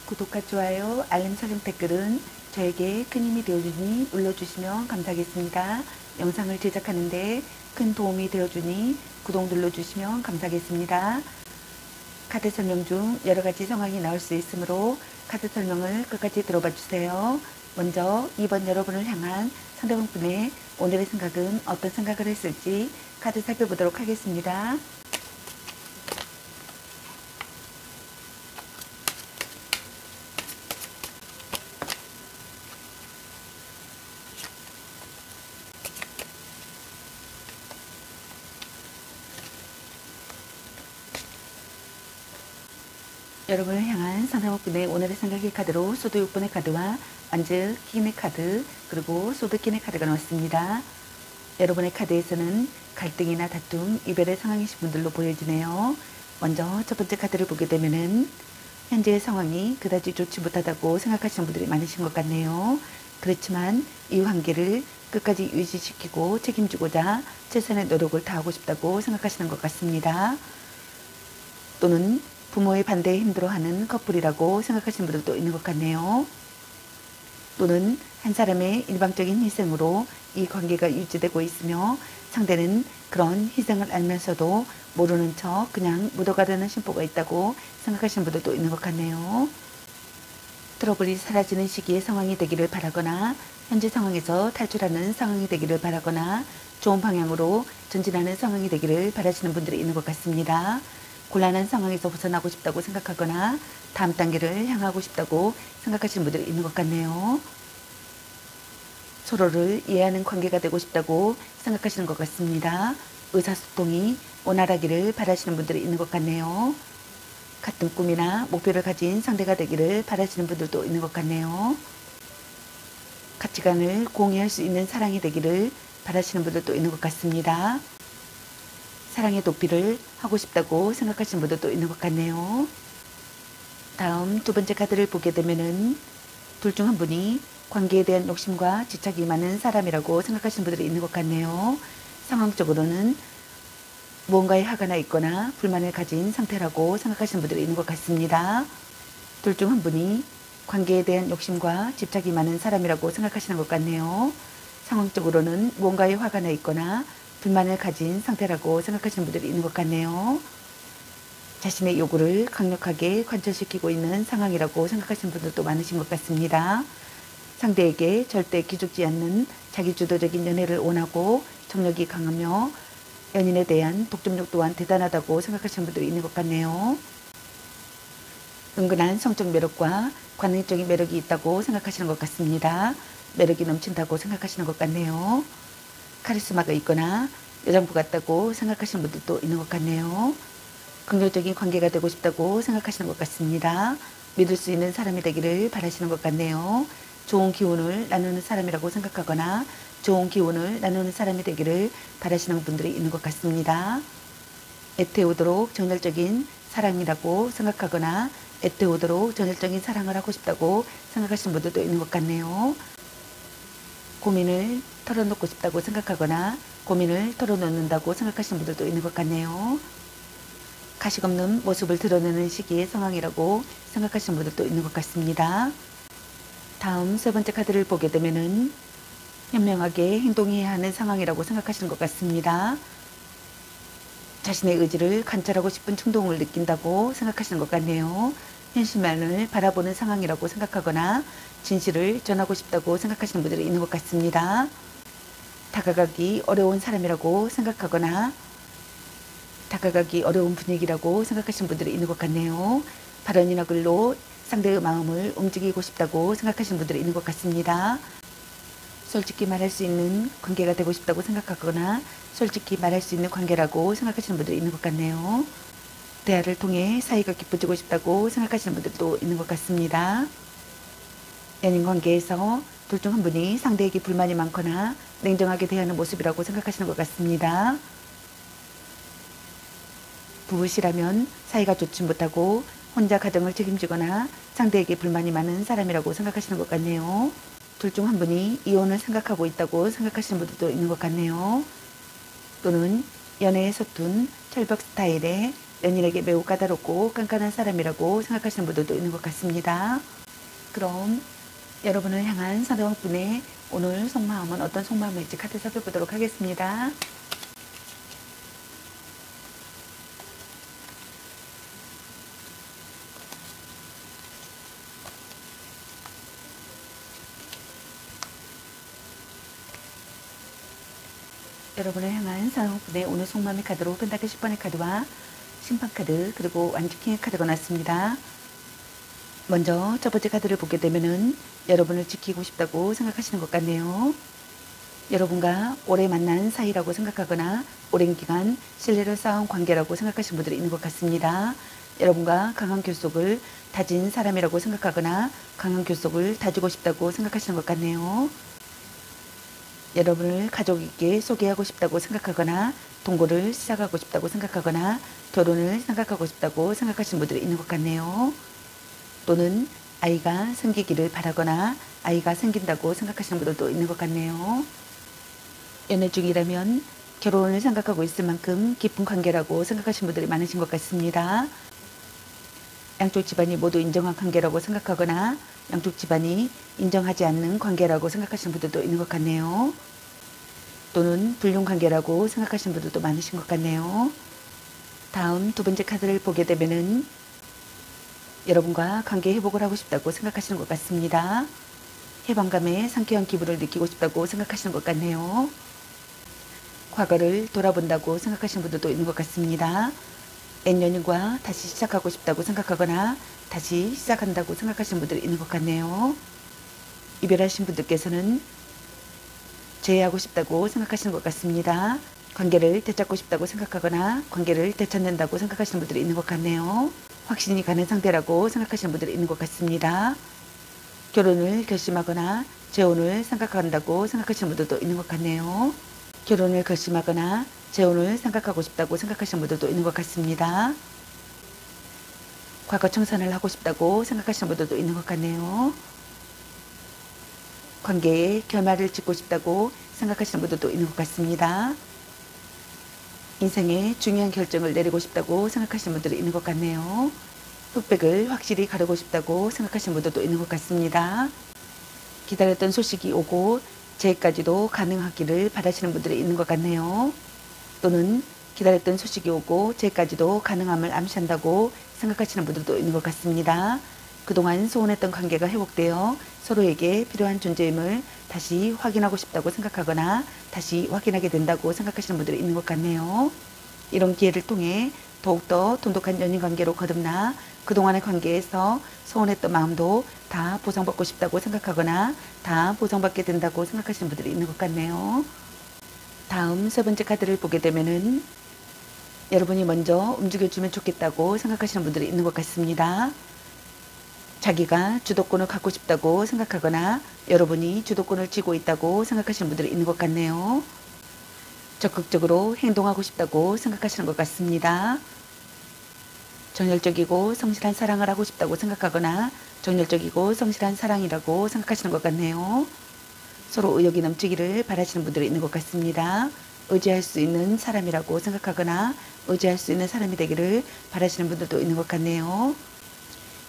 구독과 좋아요, 알림 설정 댓글은 저에게 큰 힘이 되어주니 눌러주시면 감사하겠습니다. 영상을 제작하는데 큰 도움이 되어주니 구독 눌러주시면 감사하겠습니다. 카드 설명 중 여러가지 상황이 나올 수 있으므로 카드 설명을 끝까지 들어봐 주세요. 먼저 2번 여러분을 향한 상대방분의 오늘의 생각은 어떤 생각을 했을지 카드 살펴보도록 하겠습니다. 여러분을 향한 상대방분의 오늘의 생각의 카드로 소드 6번의 카드와 완즈 킹의 카드 그리고 소드 킹의 카드가 나왔습니다. 여러분의 카드에서는 갈등이나 다툼, 이별의 상황이신 분들로 보여지네요. 먼저 첫 번째 카드를 보게 되면은 현재의 상황이 그다지 좋지 못하다고 생각하시는 분들이 많으신 것 같네요. 그렇지만 이 관계를 끝까지 유지시키고 책임지고자 최선의 노력을 다하고 싶다고 생각하시는 것 같습니다. 또는 부모의 반대에 힘들어하는 커플이라고 생각하시는 분들도 있는 것 같네요. 또는 한 사람의 일방적인 희생으로 이 관계가 유지되고 있으며 상대는 그런 희생을 알면서도 모르는 척 그냥 묻어가려는 심보가 있다고 생각하시는 분들도 있는 것 같네요. 트러블이 사라지는 시기의 상황이 되기를 바라거나 현재 상황에서 탈출하는 상황이 되기를 바라거나 좋은 방향으로 전진하는 상황이 되기를 바라시는 분들이 있는 것 같습니다. 곤란한 상황에서 벗어나고 싶다고 생각하거나 다음 단계를 향하고 싶다고 생각하시는 분들이 있는 것 같네요. 서로를 이해하는 관계가 되고 싶다고 생각하시는 것 같습니다. 의사소통이 원활하기를 바라시는 분들이 있는 것 같네요. 같은 꿈이나 목표를 가진 상대가 되기를 바라시는 분들도 있는 것 같네요. 가치관을 공유할 수 있는 사랑이 되기를 바라시는 분들도 있는 것 같습니다. 사랑의 도피를 하고 싶다고 생각하시는 분들도 있는 것 같네요. 다음 두 번째 카드를 보게 되면은 둘 중 한 분이 관계에 대한 욕심과 집착이 많은 사람이라고 생각하시는 분들이 있는 것 같네요. 상황적으로는 무언가에 화가 나 있거나 불만을 가진 상태라고 생각하시는 분들이 있는 것 같습니다. 둘 중 한 분이 관계에 대한 욕심과 집착이 많은 사람이라고 생각하시는 것 같네요. 상황적으로는 무언가에 화가 나 있거나 불만을 가진 상태라고 생각하시는 분들이 있는 것 같네요. 자신의 요구를 강력하게 관철시키고 있는 상황이라고 생각하시는 분들도 많으신 것 같습니다. 상대에게 절대 기죽지 않는 자기주도적인 연애를 원하고 정력이 강하며 연인에 대한 독점력 또한 대단하다고 생각하시는 분들이 있는 것 같네요. 은근한 성적 매력과 관능적인 매력이 있다고 생각하시는 것 같습니다. 매력이 넘친다고 생각하시는 것 같네요. 카리스마가 있거나 여장부 같다고 생각하시는 분들도 있는 것 같네요. 긍정적인 관계가 되고 싶다고 생각하시는 것 같습니다. 믿을 수 있는 사람이 되기를 바라시는 것 같네요. 좋은 기운을 나누는 사람이라고 생각하거나 좋은 기운을 나누는 사람이 되기를 바라시는 분들이 있는 것 같습니다. 애태우도록 정열적인 사랑이라고 생각하거나 애태우도록 정열적인 사랑을 하고 싶다고 생각하시는 분들도 있는 것 같네요. 고민을 털어놓고 싶다고 생각하거나 고민을 털어놓는다고 생각하시는 분들도 있는 것 같네요. 가식 없는 모습을 드러내는 시기의 상황이라고 생각하시는 분들도 있는 것 같습니다. 다음 세 번째 카드를 보게 되면은 현명하게 행동해야 하는 상황이라고 생각하시는 것 같습니다. 자신의 의지를 관찰하고 싶은 충동을 느낀다고 생각하시는 것 같네요. 현실만을 바라보는 상황이라고 생각하거나 진실을 전하고 싶다고 생각하시는 분들이 있는 것 같습니다. 다가가기 어려운 사람이라고 생각하거나 다가가기 어려운 분위기라고 생각하시는 분들이 있는 것 같네요. 발언이나 글로 상대의 마음을 움직이고 싶다고 생각하시는 분들이 있는 것 같습니다. 솔직히 말할 수 있는 관계가 되고 싶다고 생각하거나 솔직히 말할 수 있는 관계라고 생각하시는 분들이 있는 것 같네요. 대화를 통해 사이가 깊어지고 싶다고 생각하시는 분들도 있는 것 같습니다. 연인 관계에서 둘 중 한 분이 상대에게 불만이 많거나 냉정하게 대하는 모습이라고 생각하시는 것 같습니다. 부부시라면 사이가 좋지 못하고 혼자 가정을 책임지거나 상대에게 불만이 많은 사람이라고 생각하시는 것 같네요. 둘 중 한 분이 이혼을 생각하고 있다고 생각하시는 분들도 있는 것 같네요. 또는 연애에 서툰 철벽 스타일의 연인에게 매우 까다롭고 깐깐한 사람이라고 생각하시는 분들도 있는 것 같습니다. 그럼 여러분을 향한 사랑꾼의 오늘 속마음은 어떤 속마음일지 카드 살펴보도록 하겠습니다. 여러분을 향한 사랑꾼의 오늘 속마음의 카드로 펜타클 10번의 카드와 심판카드 그리고 완주킹의 카드가 나왔습니다. 먼저 첫 번째 카드를 보게 되면은 여러분을 지키고 싶다고 생각하시는 것 같네요. 여러분과 오래 만난 사이라고 생각하거나 오랜 기간 신뢰를 쌓은 관계라고 생각하시는 분들이 있는 것 같습니다. 여러분과 강한 결속을 다진 사람이라고 생각하거나 강한 결속을 다지고 싶다고 생각하시는 것 같네요. 여러분을 가족에게 소개하고 싶다고 생각하거나 동거를 시작하고 싶다고 생각하거나 결혼을 생각하고 싶다고 생각하시는 분들이 있는 것 같네요. 또는 아이가 생기기를 바라거나 아이가 생긴다고 생각하시는 분들도 있는 것 같네요. 연애 중이라면 결혼을 생각하고 있을 만큼 깊은 관계라고 생각하시는 분들이 많으신 것 같습니다. 양쪽 집안이 모두 인정한 관계라고 생각하거나 양쪽 집안이 인정하지 않는 관계라고 생각하시는 분들도 있는 것 같네요. 또는 불륜 관계라고 생각하시는 분들도 많으신 것 같네요. 다음 두 번째 카드를 보게 되면은 여러분과 관계 회복을 하고 싶다고 생각하시는 것 같습니다. 해방감에 상쾌한 기분을 느끼고 싶다고 생각하시는 것 같네요. 과거를 돌아본다고 생각하시는 분들도 있는 것 같습니다. 옛연인과 다시 시작하고 싶다고 생각하거나 다시 시작한다고 생각하시는 분들이 있는 것 같네요. 이별하신 분들께서는 재회하고 싶다고 생각하시는 것 같습니다. 관계를 되찾고 싶다고 생각하거나 관계를 되찾는다고 생각하시는 분들이 있는 것 같네요. 확신이 가는 상태라고 생각하시는 분들이 있는 것 같습니다. 결혼을 결심하거나 재혼을 생각한다고 생각하시는 분들도 있는 것 같네요. 결혼을 결심하거나 재혼을 생각하고 싶다고 생각하시는 분들도 있는 것 같습니다. 과거 청산을 하고 싶다고 생각하시는 분들도 있는 것 같네요. 관계에 결말을 짓고 싶다고 생각하시는 분들도 있는 것 같습니다. 인생에 중요한 결정을 내리고 싶다고 생각하시는 분들이 있는 것 같네요. 흑백을 확실히 가르고 싶다고 생각하시는 분들도 있는 것 같습니다. 기다렸던 소식이 오고 재해까지도 가능하기를 바라시는 분들이 있는 것 같네요. 또는 기다렸던 소식이 오고 재해까지도 가능함을 암시한다고 생각하시는 분들도 있는 것 같습니다. 그동안 소원했던 관계가 회복되어 서로에게 필요한 존재임을 다시 확인하고 싶다고 생각하거나 다시 확인하게 된다고 생각하시는 분들이 있는 것 같네요. 이런 기회를 통해 더욱더 돈독한 연인관계로 거듭나 그동안의 관계에서 소원했던 마음도 다 보상받고 싶다고 생각하거나 다 보상받게 된다고 생각하시는 분들이 있는 것 같네요. 다음 세 번째 카드를 보게 되면은 여러분이 먼저 움직여주면 좋겠다고 생각하시는 분들이 있는 것 같습니다. 자기가 주도권을 갖고 싶다고 생각하거나 여러분이 주도권을 쥐고 있다고 생각하시는 분들이 있는 것 같네요. 적극적으로 행동하고 싶다고 생각하시는 것 같습니다. 정열적이고 성실한 사랑을 하고 싶다고 생각하거나 정열적이고 성실한 사랑이라고 생각하시는 것 같네요. 서로 의욕이 넘치기를 바라시는 분들이 있는 것 같습니다. 의지할 수 있는 사람이라고 생각하거나 의지할 수 있는 사람이 되기를 바라시는 분들도 있는 것 같네요.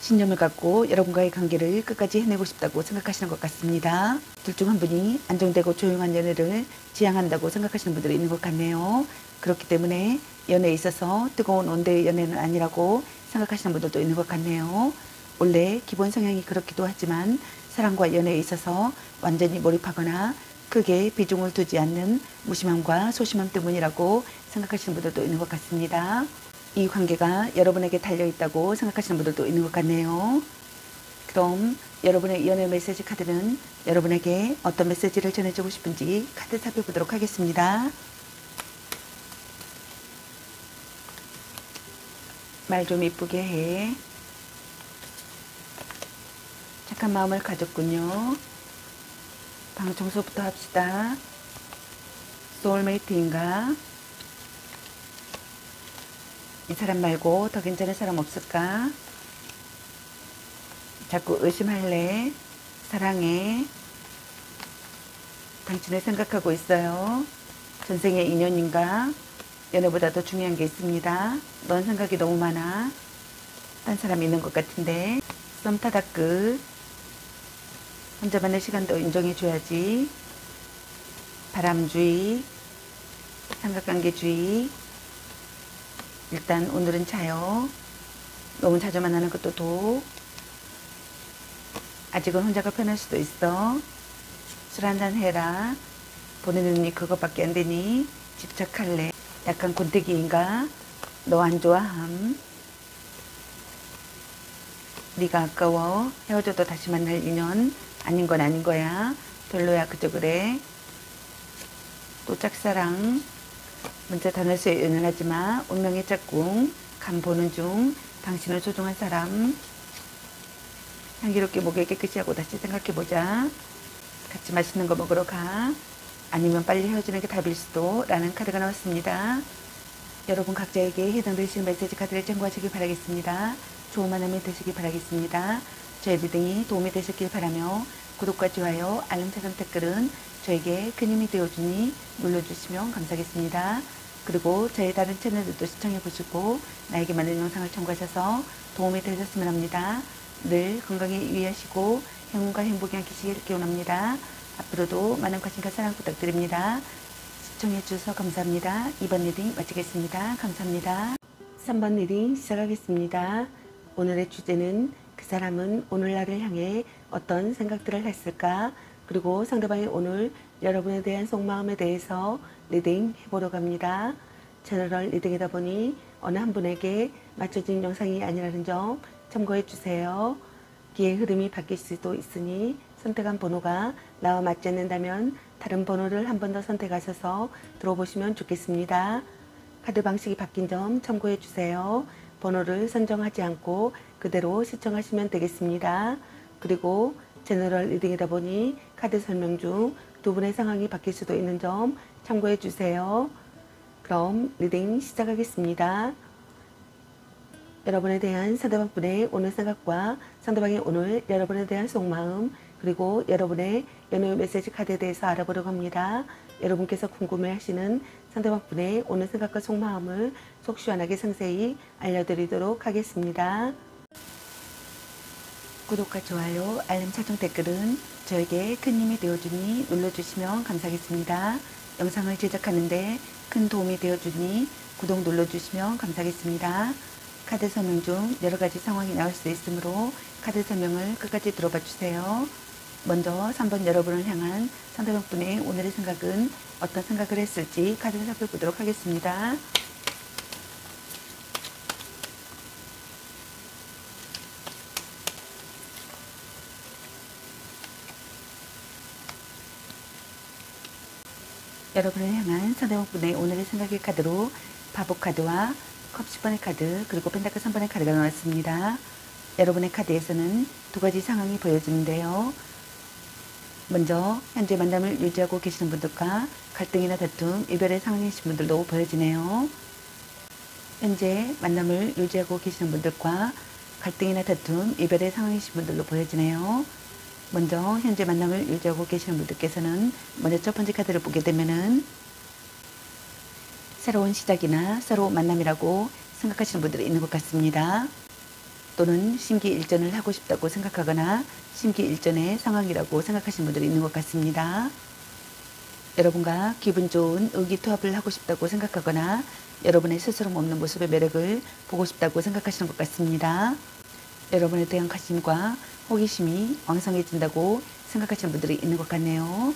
신념을 갖고 여러분과의 관계를 끝까지 해내고 싶다고 생각하시는 것 같습니다. 둘 중 한 분이 안정되고 조용한 연애를 지향한다고 생각하시는 분들이 있는 것 같네요. 그렇기 때문에 연애에 있어서 뜨거운 온대의 연애는 아니라고 생각하시는 분들도 있는 것 같네요. 원래 기본 성향이 그렇기도 하지만 사랑과 연애에 있어서 완전히 몰입하거나 크게 비중을 두지 않는 무심함과 소심함 때문이라고 생각하시는 분들도 있는 것 같습니다. 이 관계가 여러분에게 달려있다고 생각하시는 분들도 있는 것 같네요. 그럼 여러분의 연애 메시지 카드는 여러분에게 어떤 메시지를 전해주고 싶은지 카드 살펴보도록 하겠습니다. 말 좀 이쁘게 해. 착한 마음을 가졌군요. 방 청소부터 합시다. 소울메이트인가? 이 사람 말고 더 괜찮은 사람 없을까? 자꾸 의심할래? 사랑해? 당신을 생각하고 있어요. 전생의 인연인가? 연애보다 더 중요한 게 있습니다. 넌 생각이 너무 많아. 딴 사람 있는 것 같은데. 썸타다 끝. 혼자만의 시간도 인정해줘야지. 바람주의, 삼각관계주의. 일단 오늘은 자요. 너무 자주 만나는 것도 독. 아직은 혼자가 편할 수도 있어. 술 한잔 해라. 보내는 눈이 그것밖에 안 되니 집착할래. 약간 곤태기인가? 너 안 좋아함. 네가 아까워. 헤어져도 다시 만날 인연 아닌 건 아닌 거야. 별로야 그저 그래. 또 짝사랑. 문자 단어수에 연연하지 마. 운명의 짝꿍. 간 보는 중. 당신은 소중한 사람. 향기롭게 목에 깨끗이 하고 다시 생각해보자. 같이 맛있는 거 먹으러 가. 아니면 빨리 헤어지는 게 답일 수도. 라는 카드가 나왔습니다. 여러분 각자에게 해당되시는 메시지 카드를 참고하시길 바라겠습니다. 좋은 만남이 되시길 바라겠습니다. 저의 리딩이 도움이 되셨길 바라며 구독과 좋아요, 알람 설정 댓글은 저에게 큰 힘이 되어주니 눌러주시면 감사하겠습니다. 그리고 저의 다른 채널들도 시청해보시고 나에게 맞는 영상을 참고하셔서 도움이 되셨으면 합니다. 늘 건강에 유의하시고 행운과 행복이 함께하시길 기원합니다. 앞으로도 많은 관심과 사랑 부탁드립니다. 시청해주셔서 감사합니다. 2번 리딩 마치겠습니다. 감사합니다. 3번 리딩 시작하겠습니다. 오늘의 주제는 그 사람은 오늘날을 향해 어떤 생각들을 했을까? 그리고 상대방이 오늘 여러분에 대한 속마음에 대해서 리딩 해보려고 합니다. 제너럴 리딩이다 보니 어느 한 분에게 맞춰진 영상이 아니라는 점 참고해 주세요. 기의 흐름이 바뀔 수도 있으니 선택한 번호가 나와 맞지 않는다면 다른 번호를 한 번 더 선택하셔서 들어보시면 좋겠습니다. 카드 방식이 바뀐 점 참고해 주세요. 번호를 선정하지 않고 그대로 시청하시면 되겠습니다. 그리고 제너럴 리딩이다 보니 카드 설명 중 두 분의 상황이 바뀔 수도 있는 점 참고해 주세요. 그럼 리딩 시작하겠습니다. 여러분에 대한 상대방 분의 오늘 생각과 상대방이 오늘 여러분에 대한 속마음 그리고 여러분의 연애 메시지 카드에 대해서 알아보려고 합니다. 여러분께서 궁금해하시는 상대방 분의 오늘 생각과 속마음을 속 시원하게 상세히 알려드리도록 하겠습니다. 구독과 좋아요, 알림 설정 댓글은 저에게 큰 힘이 되어주니 눌러주시면 감사하겠습니다. 영상을 제작하는데 큰 도움이 되어주니 구독 눌러주시면 감사하겠습니다. 카드 설명 중 여러가지 상황이 나올 수 있으므로 카드 설명을 끝까지 들어봐 주세요. 먼저 3번 여러분을 향한 상대방 분의 오늘의 생각은 어떤 생각을 했을지 카드를 살펴보도록 하겠습니다. 여러분을 향한 상대방 분의 오늘의 생각의 카드로 바보 카드와 컵 10번의 카드 그리고 펜타클 3번의 카드가 나왔습니다. 여러분의 카드에서는 두 가지 상황이 보여지는데요. 먼저 현재 만남을 유지하고 계시는 분들과 갈등이나 다툼, 이별의 상황이신 분들도 보여지네요. 현재 만남을 유지하고 계시는 분들과 갈등이나 다툼, 이별의 상황이신 분들도 보여지네요. 먼저 현재 만남을 유지하고 계시는 분들께서는 먼저 첫 번째 카드를 보게 되면은 새로운 시작이나 새로운 만남이라고 생각하시는 분들이 있는 것 같습니다. 또는 심기일전을 하고 싶다고 생각하거나 심기일전의 상황이라고 생각하시는 분들이 있는 것 같습니다. 여러분과 기분 좋은 의기투합을 하고 싶다고 생각하거나 여러분의 스스럼 없는 모습의 매력을 보고 싶다고 생각하시는 것 같습니다. 여러분에 대한 관심과 호기심이 왕성해진다고 생각하시는 분들이 있는 것 같네요.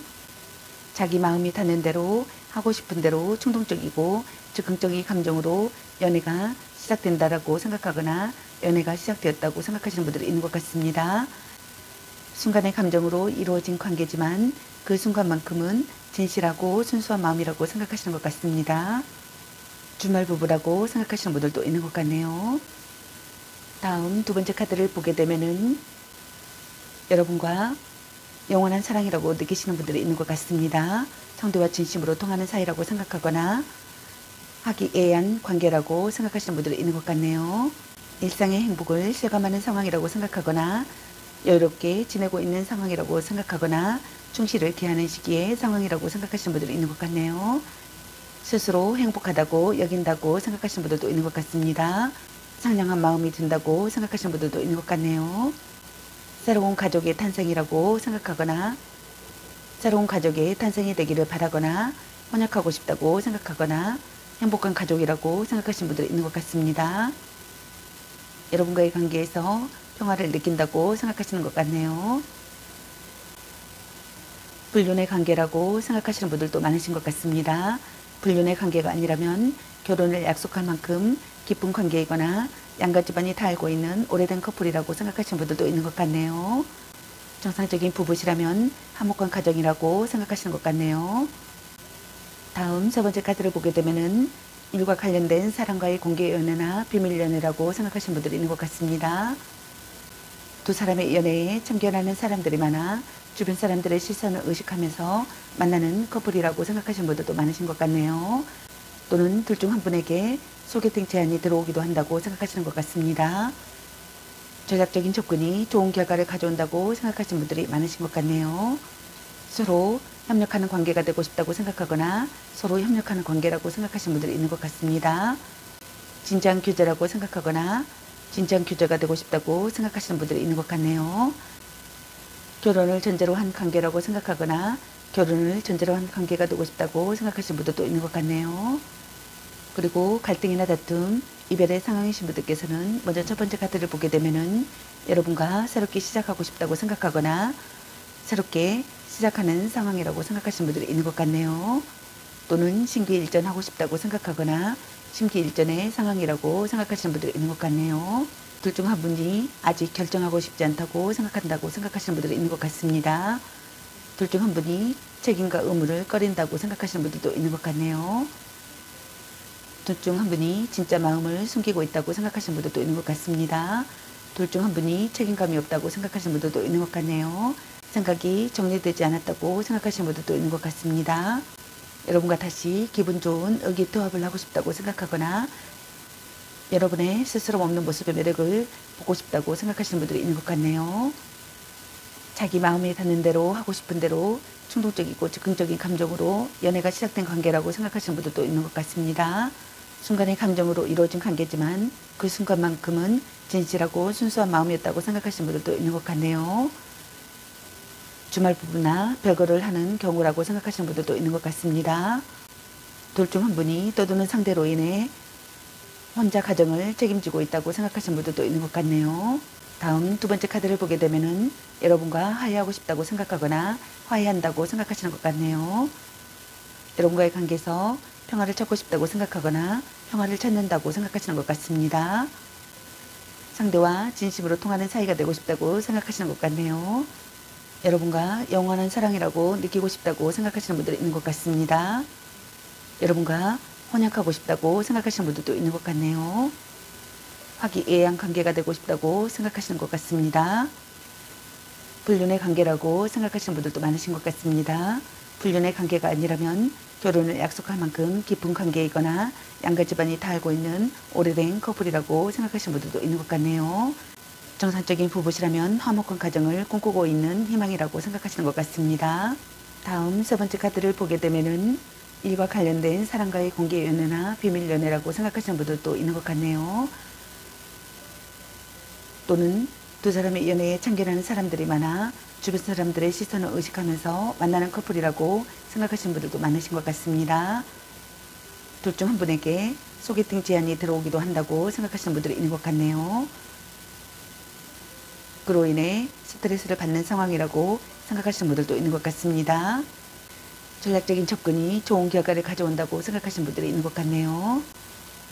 자기 마음이 닿는 대로 하고 싶은 대로 충동적이고 즉흥적인 감정으로 연애가 시작된다라고 생각하거나 연애가 시작되었다고 생각하시는 분들이 있는 것 같습니다. 순간의 감정으로 이루어진 관계지만 그 순간만큼은 진실하고 순수한 마음이라고 생각하시는 것 같습니다. 주말 부부라고 생각하시는 분들도 있는 것 같네요. 다음 두 번째 카드를 보게 되면은 여러분과 영원한 사랑이라고 느끼시는 분들이 있는 것 같습니다. 상대와 진심으로 통하는 사이라고 생각하거나 화기애애한 관계라고 생각하시는 분들이 있는 것 같네요. 일상의 행복을 실감하는 상황이라고 생각하거나 여유롭게 지내고 있는 상황이라고 생각하거나 충실을 기하는 시기의 상황이라고 생각하시는 분들이 있는 것 같네요. 스스로 행복하다고 여긴다고 생각하시는 분들도 있는 것 같습니다. 상냥한 마음이 든다고 생각하시는 분들도 있는 것 같네요. 새로운 가족의 탄생이라고 생각하거나 새로운 가족의 탄생이 되기를 바라거나 혼약하고 싶다고 생각하거나 행복한 가족이라고 생각하시는 분들이 있는 것 같습니다. 여러분과의 관계에서 평화를 느낀다고 생각하시는 것 같네요. 불륜의 관계라고 생각하시는 분들도 많으신 것 같습니다. 불륜의 관계가 아니라면 결혼을 약속할 만큼 깊은 관계이거나 양가 집안이 다 알고 있는 오래된 커플이라고 생각하시는 분들도 있는 것 같네요. 정상적인 부부시라면 화목한 가정이라고 생각하시는 것 같네요. 다음 세 번째 카드를 보게 되면은 일과 관련된 사람과의 공개 연애나 비밀 연애라고 생각하시는 분들이 있는 것 같습니다. 두 사람의 연애에 참견하는 사람들이 많아 주변 사람들의 시선을 의식하면서 만나는 커플이라고 생각하시는 분들도 많으신 것 같네요. 또는 둘 중 한 분에게 소개팅 제안이 들어오기도 한다고 생각하시는 것 같습니다. 전략적인 접근이 좋은 결과를 가져온다고 생각하시는 분들이 많으신 것 같네요. 서로 협력하는 관계가 되고 싶다고 생각하거나 서로 협력하는 관계라고 생각하시는 분들이 있는 것 같습니다. 진지한 교제라고 생각하거나 진지한 교제가 되고 싶다고 생각하시는 분들이 있는 것 같네요. 결혼을 전제로 한 관계라고 생각하거나 결혼을 전제로 한 관계가 되고 싶다고 생각하시는 분들도 있는 것 같네요. 그리고 갈등이나 다툼, 이별의 상황이신 분들께서는 먼저 첫 번째 카드를 보게 되면은 여러분과 새롭게 시작하고 싶다고 생각하거나 새롭게 시작하는 상황이라고 생각하시는 분들이 있는 것 같네요. 또는 심기일전하고 싶다고 생각하거나 심기일전의 상황이라고 생각하시는 분들이 있는 것 같네요. 둘 중 한 분이 아직 결정하고 싶지 않다고 생각한다고 생각하시는 분들이 있는 것 같습니다. 둘 중 한 분이 책임과 의무를 꺼린다고 생각하시는 분들도 있는 것 같네요. 둘 중 한 분이 진짜 마음을 숨기고 있다고 생각하시는 분들도 있는 것 같습니다. 둘 중 한 분이 책임감이 없다고 생각하시는 분들도 있는 것 같네요. 생각이 정리되지 않았다고 생각하시는 분들도 있는 것 같습니다. 여러분과 다시 기분 좋은 의기투합을 하고 싶다고 생각하거나 여러분의 스스럼 없는 모습의 매력을 보고 싶다고 생각하시는 분들이 있는 것 같네요. 자기 마음에 닿는 대로 하고 싶은 대로 충동적이고 즉흥적인 감정으로 연애가 시작된 관계라고 생각하시는 분들도 있는 것 같습니다. 순간의 감정으로 이루어진 관계지만 그 순간만큼은 진실하고 순수한 마음이었다고 생각하시는 분들도 있는 것 같네요. 주말 부부나 별거를 하는 경우라고 생각하시는 분들도 있는 것 같습니다. 둘 중 한 분이 떠도는 상대로 인해 혼자 가정을 책임지고 있다고 생각하시는 분들도 있는 것 같네요. 다음 두 번째 카드를 보게 되면은 여러분과 화해하고 싶다고 생각하거나 화해한다고 생각하시는 것 같네요. 여러분과의 관계에서 평화를 찾고 싶다고 생각하거나 평화를 찾는다고 생각하시는 것 같습니다. 상대와 진심으로 통하는 사이가 되고 싶다고 생각하시는 것 같네요. 여러분과 영원한 사랑이라고 느끼고 싶다고 생각하시는 분들이 있는 것 같습니다. 여러분과 혼약하고 싶다고 생각하시는 분들도 있는 것 같네요. 화기애애한 관계가 되고 싶다고 생각하시는 것 같습니다. 불륜의 관계라고 생각하시는 분들도 많으신 것 같습니다. 불륜의 관계가 아니라면 결혼을 약속할 만큼 깊은 관계이거나 양가 집안이 다 알고 있는 오래된 커플이라고 생각하시는 분들도 있는 것 같네요. 정상적인 부부시라면 화목한 가정을 꿈꾸고 있는 희망이라고 생각하시는 것 같습니다. 다음 세 번째 카드를 보게 되면은 일과 관련된 사람과의 공개 연애나 비밀 연애라고 생각하시는 분들도 있는 것 같네요. 또는 두 사람의 연애에 참견하는 사람들이 많아 주변 사람들의 시선을 의식하면서 만나는 커플이라고 생각하시는 분들도 많으신 것 같습니다. 둘 중 한 분에게 소개팅 제안이 들어오기도 한다고 생각하시는 분들이 있는 것 같네요. 그로 인해 스트레스를 받는 상황이라고 생각하시는 분들도 있는 것 같습니다. 전략적인 접근이 좋은 결과를 가져온다고 생각하시는 분들이 있는 것 같네요.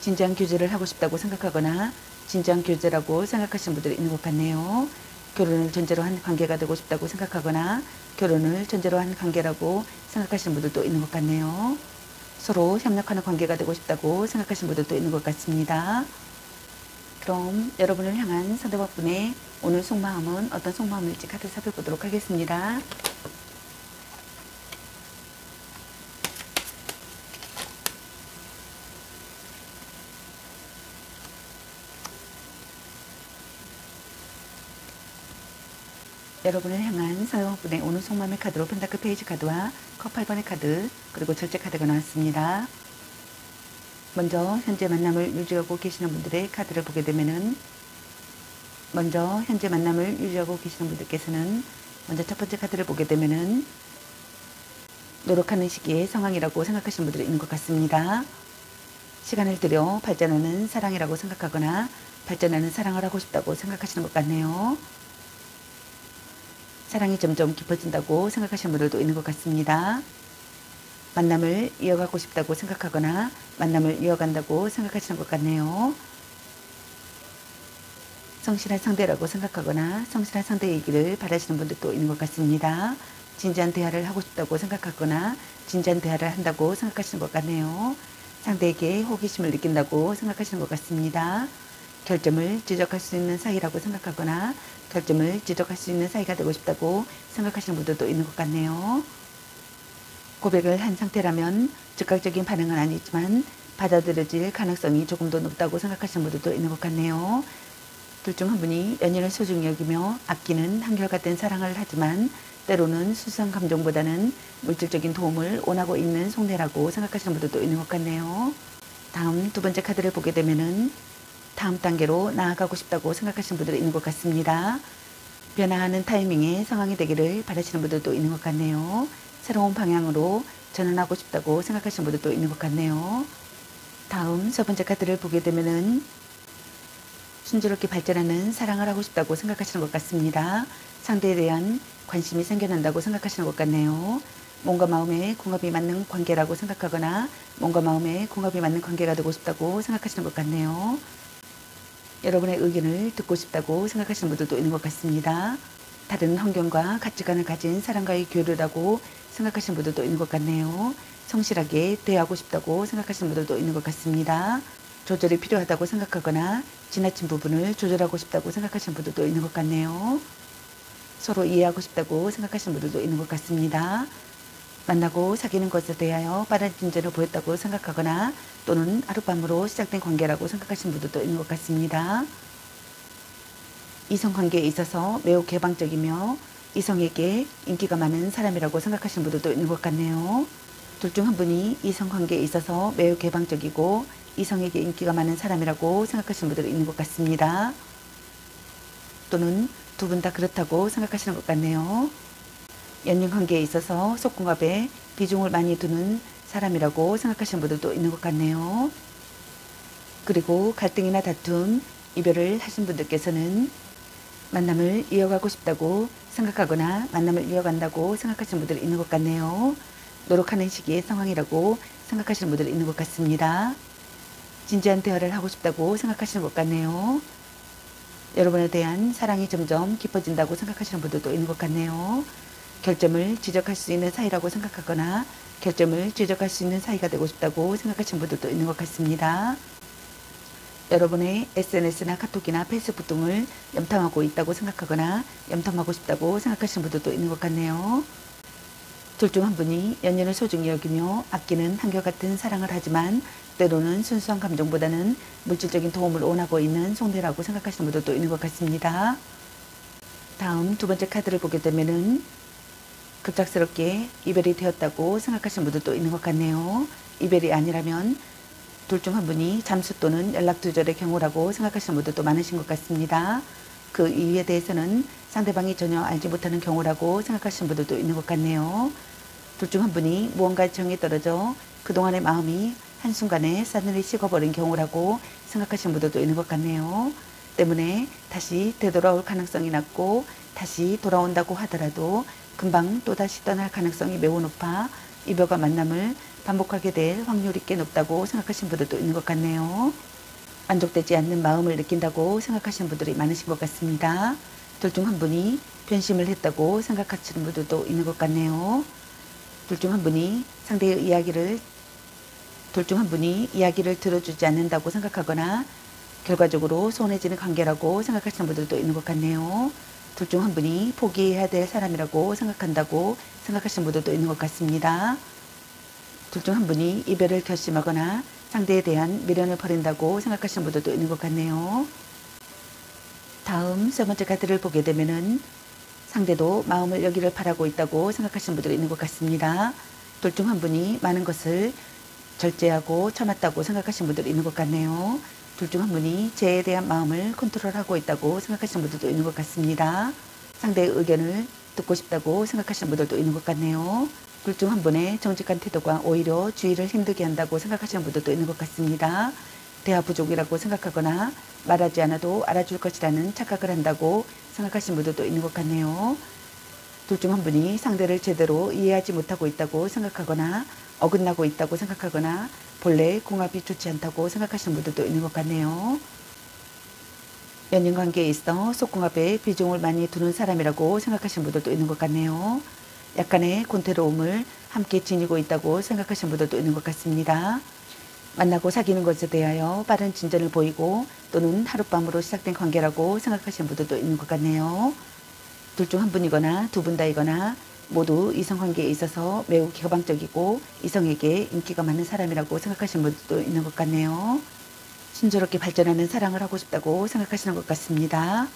진지한 교제를 하고 싶다고 생각하거나 진지한 교제라고 생각하시는 분들이 있는 것 같네요. 결혼을 전제로 한 관계가 되고 싶다고 생각하거나 결혼을 전제로 한 관계라고 생각하시는 분들도 있는 것 같네요. 서로 협력하는 관계가 되고 싶다고 생각하시는 분들도 있는 것 같습니다. 그럼 여러분을 향한 상대방분의 오늘 속마음은 어떤 속마음일지 카드 살펴보도록 하겠습니다. 여러분을 향한 상대방분의 오늘 속마음의 카드로 펜타클 페이지 카드와 컵 8번의 카드 그리고 절제 카드가 나왔습니다. 먼저 현재 만남을 유지하고 계시는 분들의 카드를 보게 되면은 먼저 현재 만남을 유지하고 계시는 분들께서는 먼저 첫 번째 카드를 보게 되면은 노력하는 시기의 상황이라고 생각하시는 분들이 있는 것 같습니다. 시간을 들여 발전하는 사랑이라고 생각하거나 발전하는 사랑을 하고 싶다고 생각하시는 것 같네요. 사랑이 점점 깊어진다고 생각하시는 분들도 있는 것 같습니다. 만남을 이어가고 싶다고 생각하거나 만남을 이어간다고 생각하시는 것 같네요. 성실한 상대라고 생각하거나 성실한 상대이기를 바라시는 분들도 있는 것 같습니다. 진지한 대화를 하고 싶다고 생각하거나 진지한 대화를 한다고 생각하시는 것 같네요. 상대에게 호기심을 느낀다고 생각하시는 것 같습니다. 결점을 지적할 수 있는 사이라고 생각하거나 결점을 지적할 수 있는 사이가 되고 싶다고 생각하시는 분들도 있는 것 같네요. 고백을 한 상태라면 즉각적인 반응은 아니지만 받아들여질 가능성이 조금 더 높다고 생각하시는 분들도 있는 것 같네요. 둘 중 한 분이 연인을 소중히 여기며 아끼는 한결같은 사랑을 하지만 때로는 수상 감정보다는 물질적인 도움을 원하고 있는 속내라고 생각하시는 분들도 있는 것 같네요. 다음 두 번째 카드를 보게 되면은 다음 단계로 나아가고 싶다고 생각하시는 분들이 있는 것 같습니다. 변화하는 타이밍에 상황이 되기를 바라시는 분들도 있는 것 같네요. 새로운 방향으로 전환하고 싶다고 생각하시는 분들도 있는 것 같네요. 다음 세 번째 카드를 보게 되면은 순조롭게 발전하는 사랑을 하고 싶다고 생각하시는 것 같습니다. 상대에 대한 관심이 생겨난다고 생각하시는 것 같네요. 몸과 마음의 궁합이 맞는 관계라고 생각하거나 몸과 마음의 궁합이 맞는 관계가 되고 싶다고 생각하시는 것 같네요. 여러분의 의견을 듣고 싶다고 생각하시는 분들도 있는 것 같습니다. 다른 환경과 가치관을 가진 사람과의 교류라고 생각하시는 분들도 있는 것 같네요. 성실하게 대하고 싶다고 생각하시는 분들도 있는 것 같습니다. 조절이 필요하다고 생각하거나 지나친 부분을 조절하고 싶다고 생각하시는 분들도 있는 것 같네요. 서로 이해하고 싶다고 생각하시는 분들도 있는 것 같습니다. 만나고 사귀는 것에 대하여 빠른 진전을 보였다고 생각하거나 또는 하룻밤으로 시작된 관계라고 생각하시는 분들도 있는 것 같습니다. 이성관계에 있어서 매우 개방적이며 이성에게 인기가 많은 사람이라고 생각하시는 분들도 있는 것 같네요. 둘 중 한 분이 이성관계에 있어서 매우 개방적이고 이성에게 인기가 많은 사람이라고 생각하시는 분들이 있는 것 같습니다. 또는 두 분 다 그렇다고 생각하시는 것 같네요. 연인관계에 있어서 속궁합에 비중을 많이 두는 사람이라고 생각하시는 분들도 있는 것 같네요. 그리고 갈등이나 다툼, 이별을 하신 분들께서는 만남을 이어가고 싶다고 생각하거나 만남을 이어간다고 생각하시는 분들이 있는 것 같네요. 노력하는 시기의 상황이라고 생각하시는 분들이 있는 것 같습니다. 진지한 대화를 하고 싶다고 생각하시는 것 같네요. 여러분에 대한 사랑이 점점 깊어진다고 생각하시는 분들도 있는 것 같네요. 결점을 지적할 수 있는 사이라고 생각하거나 결점을 지적할 수 있는 사이가 되고 싶다고 생각하시는 분들도 있는 것 같습니다. 여러분의 SNS나 카톡이나 페이스북 등을 염탐하고 있다고 생각하거나 염탐하고 싶다고 생각하시는 분들도 있는 것 같네요. 둘 중 한 분이 연인을 소중히 여기며 아끼는 한결같은 사랑을 하지만 때로는 순수한 감정보다는 물질적인 도움을 원하고 있는 속내라고 생각하시는 분들도 있는 것 같습니다. 다음 두 번째 카드를 보게 되면은 급작스럽게 이별이 되었다고 생각하시는 분들도 있는 것 같네요. 이별이 아니라면 둘 중 한 분이 잠수 또는 연락 두절의 경우라고 생각하시는 분들도 많으신 것 같습니다. 그 이유에 대해서는 상대방이 전혀 알지 못하는 경우라고 생각하시는 분들도 있는 것 같네요. 둘 중 한 분이 무언가 정이 떨어져 그동안의 마음이 한순간에 싸늘히 식어버린 경우라고 생각하시는 분들도 있는 것 같네요. 때문에 다시 되돌아올 가능성이 낮고 다시 돌아온다고 하더라도 금방 또다시 떠날 가능성이 매우 높아 이별과 만남을 반복하게 될 확률이 꽤 높다고 생각하시는 분들도 있는 것 같네요. 만족되지 않는 마음을 느낀다고 생각하시는 분들이 많으신 것 같습니다. 둘 중 한 분이 변심을 했다고 생각하시는 분들도 있는 것 같네요. 둘 중 한 분이 상대의 이야기를 들어주지 않는다고 생각하거나 결과적으로 소원해지는 관계라고 생각하시는 분들도 있는 것 같네요. 둘 중 한 분이 포기해야 될 사람이라고 생각한다고 생각하시는 분들도 있는 것 같습니다. 둘 중 한 분이 이별을 결심하거나 상대에 대한 미련을 버린다고 생각하시는 분들도 있는 것 같네요. 다음 세 번째 카드를 보게 되면은 상대도 마음을 여기를 바라고 있다고 생각하시는 분들이 있는 것 같습니다. 둘 중 한 분이 많은 것을 절제하고 참았다고 생각하시는 분들이 있는 것 같네요. 둘 중 한 분이 재에 대한 마음을 컨트롤하고 있다고 생각하시는 분들도 있는 것 같습니다. 상대의 의견을 듣고 싶다고 생각하시는 분들도 있는 것 같네요. 둘 중 한 분의 정직한 태도가 오히려 주의를 힘들게 한다고 생각하시는 분들도 있는 것 같습니다. 대화 부족이라고 생각하거나 말하지 않아도 알아줄 것이라는 착각을 한다고 생각하시는 분들도 있는 것 같네요. 둘 중 한 분이 상대를 제대로 이해하지 못하고 있다고 생각하거나 어긋나고 있다고 생각하거나 본래 궁합이 좋지 않다고 생각하시는 분들도 있는 것 같네요. 연인관계에 있어 속궁합에 비중을 많이 두는 사람이라고 생각하시는 분들도 있는 것 같네요. 약간의 곤태로움을 함께 지니고 있다고 생각하시는 분들도 있는 것 같습니다. 만나고 사귀는 것에 대하여 빠른 진전을 보이고 또는 하룻밤으로 시작된 관계라고 생각하시는 분들도 있는 것 같네요. 둘 중 한 분이거나 두 분 다이거나 모두 이성관계에 있어서 매우 개방적이고 이성에게 인기가 많은 사람이라고 생각하시는 분들도 있는 것 같네요. 순조롭게 발전하는 사랑을 하고 싶다고 생각하시는 것 같습니다.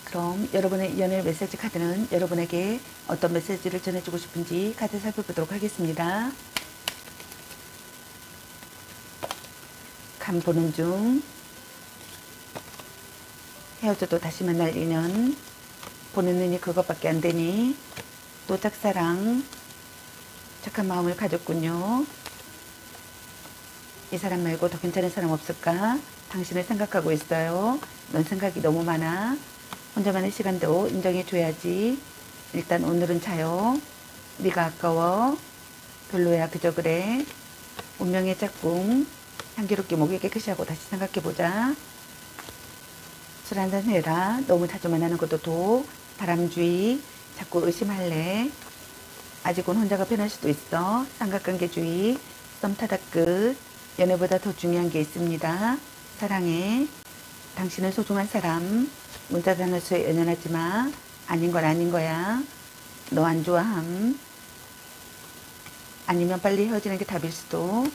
그럼 여러분의 연애 메시지 카드는 여러분에게 어떤 메시지를 전해주고 싶은지 카드 살펴보도록 하겠습니다. 감 보는 중, 헤어져도 다시 만날 인연, 보는 눈이 그것밖에 안 되니, 또 짝사랑, 착한 마음을 가졌군요. 이 사람 말고 더 괜찮은 사람 없을까? 당신을 생각하고 있어요. 넌 생각이 너무 많아. 혼자만의 시간도 인정해줘야지. 일단 오늘은 자요. 네가 아까워. 별로야 그저 그래. 운명의 짝꿍. 향기롭게 목에 깨끗이 하고 다시 생각해보자. 술 한잔 해라. 너무 자주 만나는 것도 도. 바람주의. 자꾸 의심할래. 아직은 혼자가 편할 수도 있어. 삼각관계주의. 썸 타다 끝. 연애보다 더 중요한 게 있습니다. 사랑해. 당신은 소중한 사람. 문자 단어수에 연연하지 마. 아닌 건 아닌 거야. 너 안 좋아함. 아니면 빨리 헤어지는 게 답일 수도.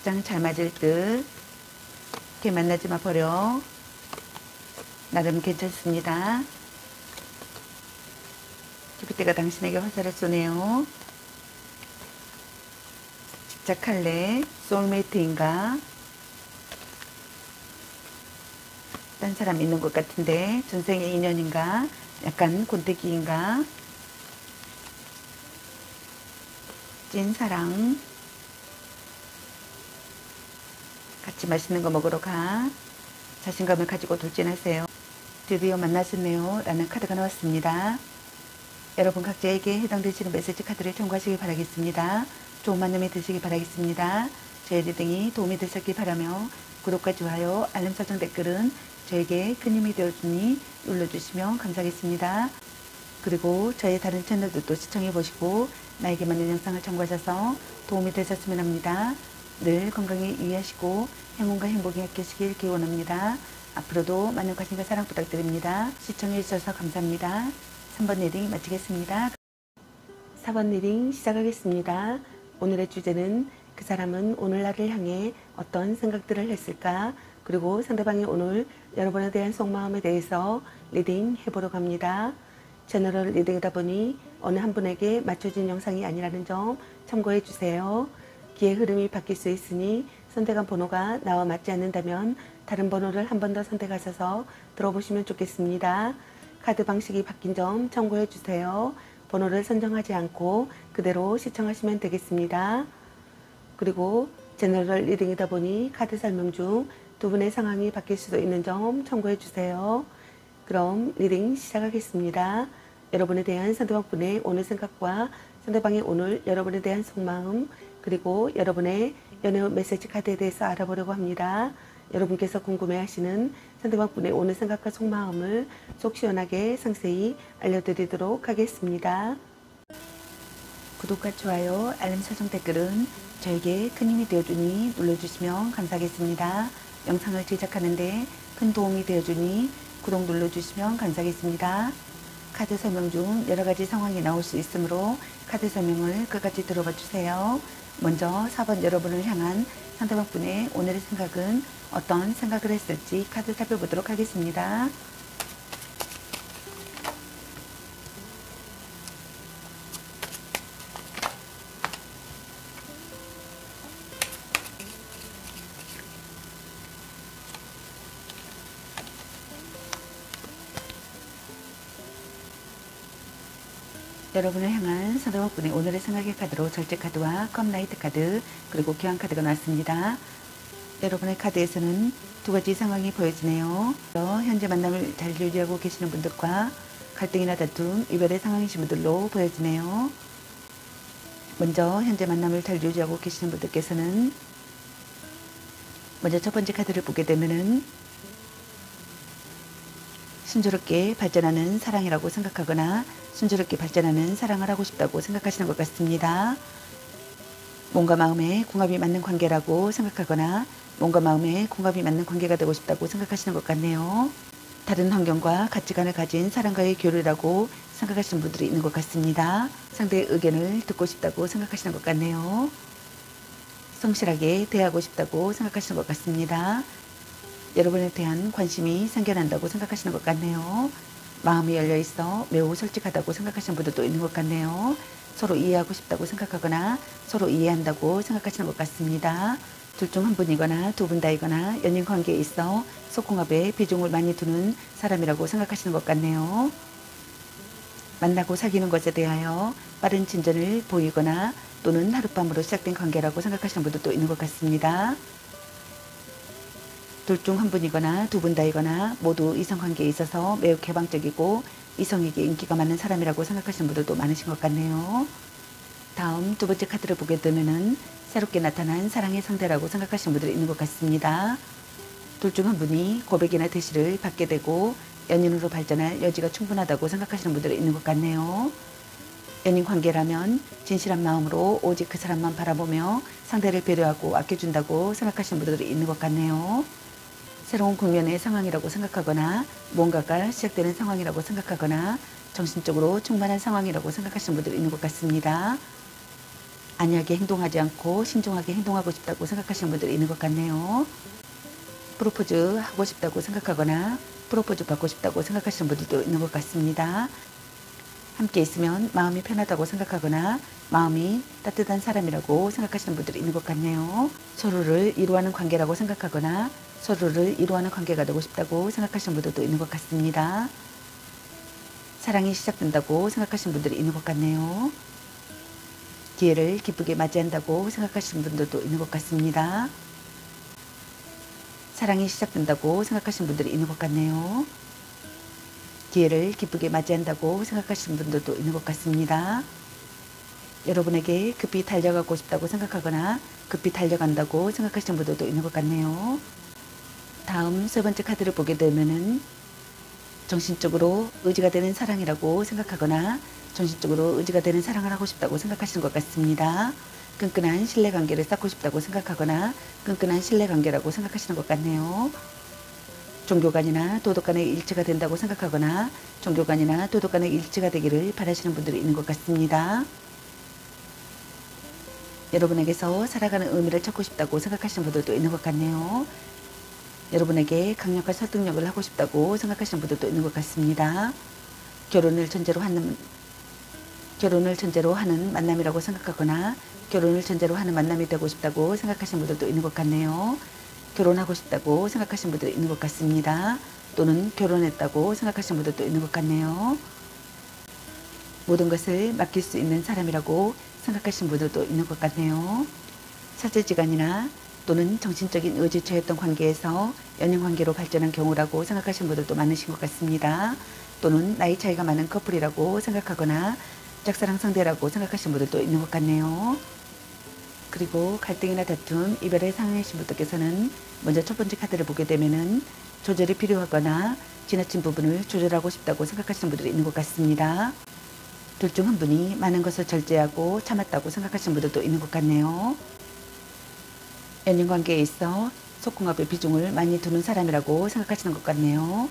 짱 잘 맞을 듯. 걔 만나지 마 버려. 나름 괜찮습니다. 주피테가 당신에게 화살을 쏘네요. 집착할래? 소울메이트인가? 딴 사람 있는 것 같은데 전생의 인연인가? 약간 곤태기인가? 찐사랑. 같이 맛있는 거 먹으러 가. 자신감을 가지고 돌진하세요. 드디어 만나셨네요 라는 카드가 나왔습니다. 여러분 각자에게 해당되시는 메시지 카드를 참고하시기 바라겠습니다. 좋은 만남이 되시기 바라겠습니다. 저의 리딩이 도움이 되셨길 바라며 구독과 좋아요, 알림 설정 댓글은 저에게 큰 힘이 되어주니 눌러주시면 감사하겠습니다. 그리고 저의 다른 채널들도 시청해보시고 나에게 맞는 영상을 참고하셔서 도움이 되셨으면 합니다. 늘 건강에 유의하시고 행운과 행복이 함께하시길 기원합니다. 앞으로도 많은 관심과 사랑 부탁드립니다. 시청해주셔서 감사합니다. 3번 리딩 마치겠습니다. 4번 리딩 시작하겠습니다. 오늘의 주제는 그 사람은 오늘 나를 향해 어떤 생각들을 했을까? 그리고 상대방이 오늘 여러분에 대한 속마음에 대해서 리딩 해보러 갑니다. 제너럴 리딩이다 보니 어느 한 분에게 맞춰진 영상이 아니라는 점 참고해 주세요. 기의 흐름이 바뀔 수 있으니 선택한 번호가 나와 맞지 않는다면 다른 번호를 한 번 더 선택하셔서 들어보시면 좋겠습니다. 카드 방식이 바뀐 점 참고해 주세요. 번호를 선정하지 않고 그대로 시청하시면 되겠습니다. 그리고 제너럴 리딩이다 보니 카드 설명 중 두 분의 상황이 바뀔 수도 있는 점 참고해 주세요. 그럼 리딩 시작하겠습니다. 여러분에 대한 상대방분의 오늘 생각과 상대방의 오늘 여러분에 대한 속마음, 그리고 여러분의 연애 메시지 카드에 대해서 알아보려고 합니다. 여러분께서 궁금해하시는 상대방분의 오늘 생각과 속마음을 속 시원하게 상세히 알려드리도록 하겠습니다. 구독과 좋아요, 알림 설정, 댓글은 저에게 큰 힘이 되어주니 눌러주시면 감사하겠습니다. 영상을 제작하는데 큰 도움이 되어주니 구독 눌러주시면 감사하겠습니다. 카드 설명 중 여러가지 상황이 나올 수 있으므로 카드 설명을 끝까지 들어봐 주세요. 먼저 4번 여러분을 향한 상대방분의 오늘의 생각은 어떤 생각을 했을지 카드 살펴보도록 하겠습니다. 여러분을 향한 상대방분의 오늘의 생각의 카드로 절제 카드와 컵라이트 카드, 그리고 교환 카드가 나왔습니다. 여러분의 카드에서는 두 가지 상황이 보여지네요. 현재 만남을 잘 유지하고 계시는 분들과 갈등이나 다툼, 이별의 상황이신 분들로 보여지네요. 먼저 현재 만남을 잘 유지하고 계시는 분들께서는 먼저 첫 번째 카드를 보게 되면은 순조롭게 발전하는 사랑이라고 생각하거나 순조롭게 발전하는 사랑을 하고 싶다고 생각하시는 것 같습니다. 몸과 마음의 궁합이 맞는 관계라고 생각하거나 몸과 마음의 궁합이 맞는 관계가 되고 싶다고 생각하시는 것 같네요. 다른 환경과 가치관을 가진 사람과의 교류라고 생각하시는 분들이 있는 것 같습니다. 상대의 의견을 듣고 싶다고 생각하시는 것 같네요. 성실하게 대하고 싶다고 생각하시는 것 같습니다. 여러분에 대한 관심이 생겨난다고 생각하시는 것 같네요. 마음이 열려있어 매우 솔직하다고 생각하시는 분들도 있는 것 같네요. 서로 이해하고 싶다고 생각하거나 서로 이해한다고 생각하시는 것 같습니다. 둘 중 한 분이거나 두 분 다이거나 연인 관계에 있어 속궁합에 비중을 많이 두는 사람이라고 생각하시는 것 같네요. 만나고 사귀는 것에 대하여 빠른 진전을 보이거나 또는 하룻밤으로 시작된 관계라고 생각하시는 분들도 있는 것 같습니다. 둘 중 한 분이거나 두 분 다이거나 모두 이성관계에 있어서 매우 개방적이고 이성에게 인기가 많은 사람이라고 생각하시는 분들도 많으신 것 같네요. 다음 두 번째 카드를 보게 되면은 새롭게 나타난 사랑의 상대라고 생각하시는 분들이 있는 것 같습니다. 둘 중 한 분이 고백이나 대시를 받게 되고 연인으로 발전할 여지가 충분하다고 생각하시는 분들이 있는 것 같네요. 연인 관계라면 진실한 마음으로 오직 그 사람만 바라보며 상대를 배려하고 아껴준다고 생각하시는 분들이 있는 것 같네요. 새로운 국면의 상황이라고 생각하거나 뭔가가 시작되는 상황이라고 생각하거나 정신적으로 충만한 상황이라고 생각하시는 분들이 있는 것 같습니다. 안이하게 행동하지 않고 신중하게 행동하고 싶다고 생각하시는 분들이 있는 것 같네요. 프로포즈 하고 싶다고 생각하거나 프로포즈 받고 싶다고 생각하시는 분들도 있는 것 같습니다. 함께 있으면 마음이 편하다고 생각하거나 마음이 따뜻한 사람이라고 생각하시는 분들이 있는 것 같네요. 서로를 이루어하는 관계라고 생각하거나 서로를 이루어하는 관계가 되고 싶다고 생각하시는 분들도 있는 것 같습니다. 사랑이 시작된다고 생각하시는 분들이 있는 것 같네요. 기회를 기쁘게 맞이한다고 생각하시는 분들도 있는 것 같습니다. 사랑이 시작된다고 생각하시는 분들이 있는 것 같네요. 기회를 기쁘게 맞이한다고 생각하시는 분들도 있는 것 같습니다. 여러분에게 급히 달려가고 싶다고 생각하거나 급히 달려간다고 생각하시는 분들도 있는 것 같네요. 다음 세 번째 카드를 보게 되면은 정신적으로 의지가 되는 사랑이라고 생각하거나 정신적으로 의지가 되는 사랑을 하고 싶다고 생각하시는 것 같습니다. 끈끈한 신뢰관계를 쌓고 싶다고 생각하거나 끈끈한 신뢰관계라고 생각하시는 것 같네요. 종교관이나 도덕관의 일치가 된다고 생각하거나 종교관이나 도덕관의 일치가 되기를 바라시는 분들이 있는 것 같습니다. 여러분에게서 살아가는 의미를 찾고 싶다고 생각하시는 분들도 있는 것 같네요. 여러분에게 강력한 설득력을 하고 싶다고 생각하시는 분들도 있는 것 같습니다. 결혼을 전제로 하는 만남이라고 생각하거나 결혼을 전제로 하는 만남이 되고 싶다고 생각하시는 분들도 있는 것 같네요. 결혼하고 싶다고 생각하시는 분들이 있는 것 같습니다. 또는 결혼했다고 생각하시는 분들도 있는 것 같네요. 모든 것을 맡길 수 있는 사람이라고 생각하시는 분들도 있는 것 같네요. 사제지간이나 또는 정신적인 의지처였던 관계에서 연인관계로 발전한 경우라고 생각하시는 분들도 많으신 것 같습니다. 또는 나이 차이가 많은 커플이라고 생각하거나 짝사랑 상대라고 생각하시는 분들도 있는 것 같네요. 그리고 갈등이나 다툼, 이별의 상황이신 분들께서는 먼저 첫 번째 카드를 보게 되면은 조절이 필요하거나 지나친 부분을 조절하고 싶다고 생각하시는 분들이 있는 것 같습니다. 둘 중 한 분이 많은 것을 절제하고 참았다고 생각하시는 분들도 있는 것 같네요. 연인관계에 있어 속궁합의 비중을 많이 두는 사람이라고 생각하시는 것 같네요.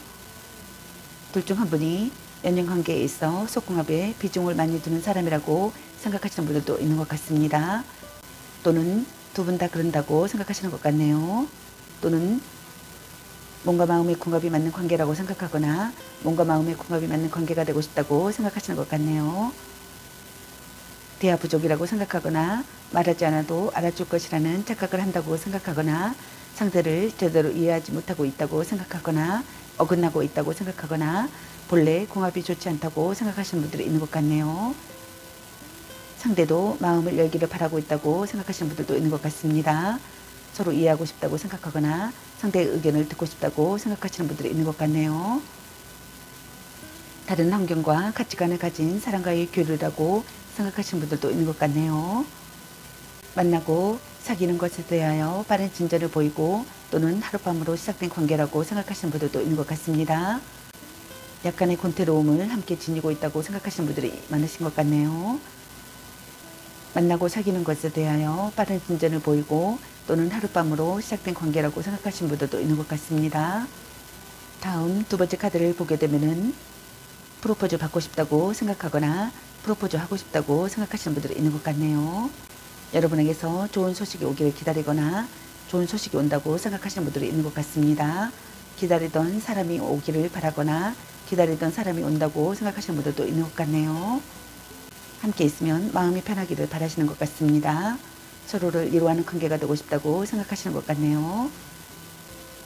둘 중 한 분이 연인관계에 있어 속궁합에 비중을 많이 두는 사람이라고 생각하시는 분들도 있는 것 같습니다. 또는 두 분 다 그런다고 생각하시는 것 같네요. 또는 몸과 마음의 궁합이 맞는 관계라고 생각하거나 몸과 마음의 궁합이 맞는 관계가 되고 싶다고 생각하시는 것 같네요. 대화 부족이라고 생각하거나 말하지 않아도 알아줄 것이라는 착각을 한다고 생각하거나 상대를 제대로 이해하지 못하고 있다고 생각하거나 어긋나고 있다고 생각하거나 본래 궁합이 좋지 않다고 생각하시는 분들이 있는 것 같네요. 상대도 마음을 열기를 바라고 있다고 생각하시는 분들도 있는 것 같습니다. 서로 이해하고 싶다고 생각하거나 상대의 의견을 듣고 싶다고 생각하시는 분들이 있는 것 같네요. 다른 환경과 가치관을 가진 사람과의 교류라고 생각하시는 분들도 있는 것 같네요. 만나고 사귀는 것에 대하여 빠른 진전을 보이고 또는 하룻밤으로 시작된 관계라고 생각하시는 분들도 있는 것 같습니다. 약간의 권태로움을 함께 지니고 있다고 생각하시는 분들이 많으신 것 같네요. 만나고 사귀는 것에 대하여 빠른 진전을 보이고 또는 하룻밤으로 시작된 관계라고 생각하시는 분들도 있는 것 같습니다. 다음 두 번째 카드를 보게 되면은 프로포즈 받고 싶다고 생각하거나 프로포즈 하고 싶다고 생각하시는 분들이 있는 것 같네요. 여러분에게서 좋은 소식이 오기를 기다리거나 좋은 소식이 온다고 생각하시는 분들이 있는 것 같습니다. 기다리던 사람이 오기를 바라거나 기다리던 사람이 온다고 생각하시는 분들도 있는 것 같네요. 함께 있으면 마음이 편하기를 바라시는 것 같습니다. 서로를 위로하는 관계가 되고 싶다고 생각하시는 것 같네요.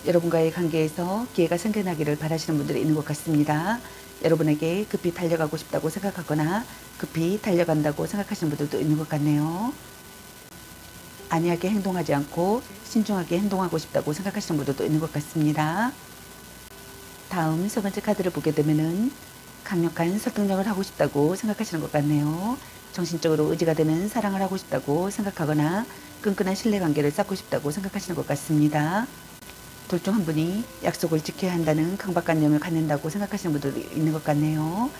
여러분과의 관계에서 기회가 생겨나기를 바라시는 분들이 있는 것 같습니다. 여러분에게 급히 달려가고 싶다고 생각하거나 급히 달려간다고 생각하시는 분들도 있는 것 같네요. 안이하게 행동하지 않고 신중하게 행동하고 싶다고 생각하시는 분들도 있는 것 같습니다. 다음 세 번째 카드를 보게 되면은 강력한 설득력을 하고 싶다고 생각하시는 것 같네요. 정신적으로 의지가 되는 사랑을 하고 싶다고 생각하거나 끈끈한 신뢰관계를 쌓고 싶다고 생각하시는 것 같습니다. 둘 중 한 분이 약속을 지켜야 한다는 강박관념을 갖는다고 생각하시는 분들이 있는 것 같네요.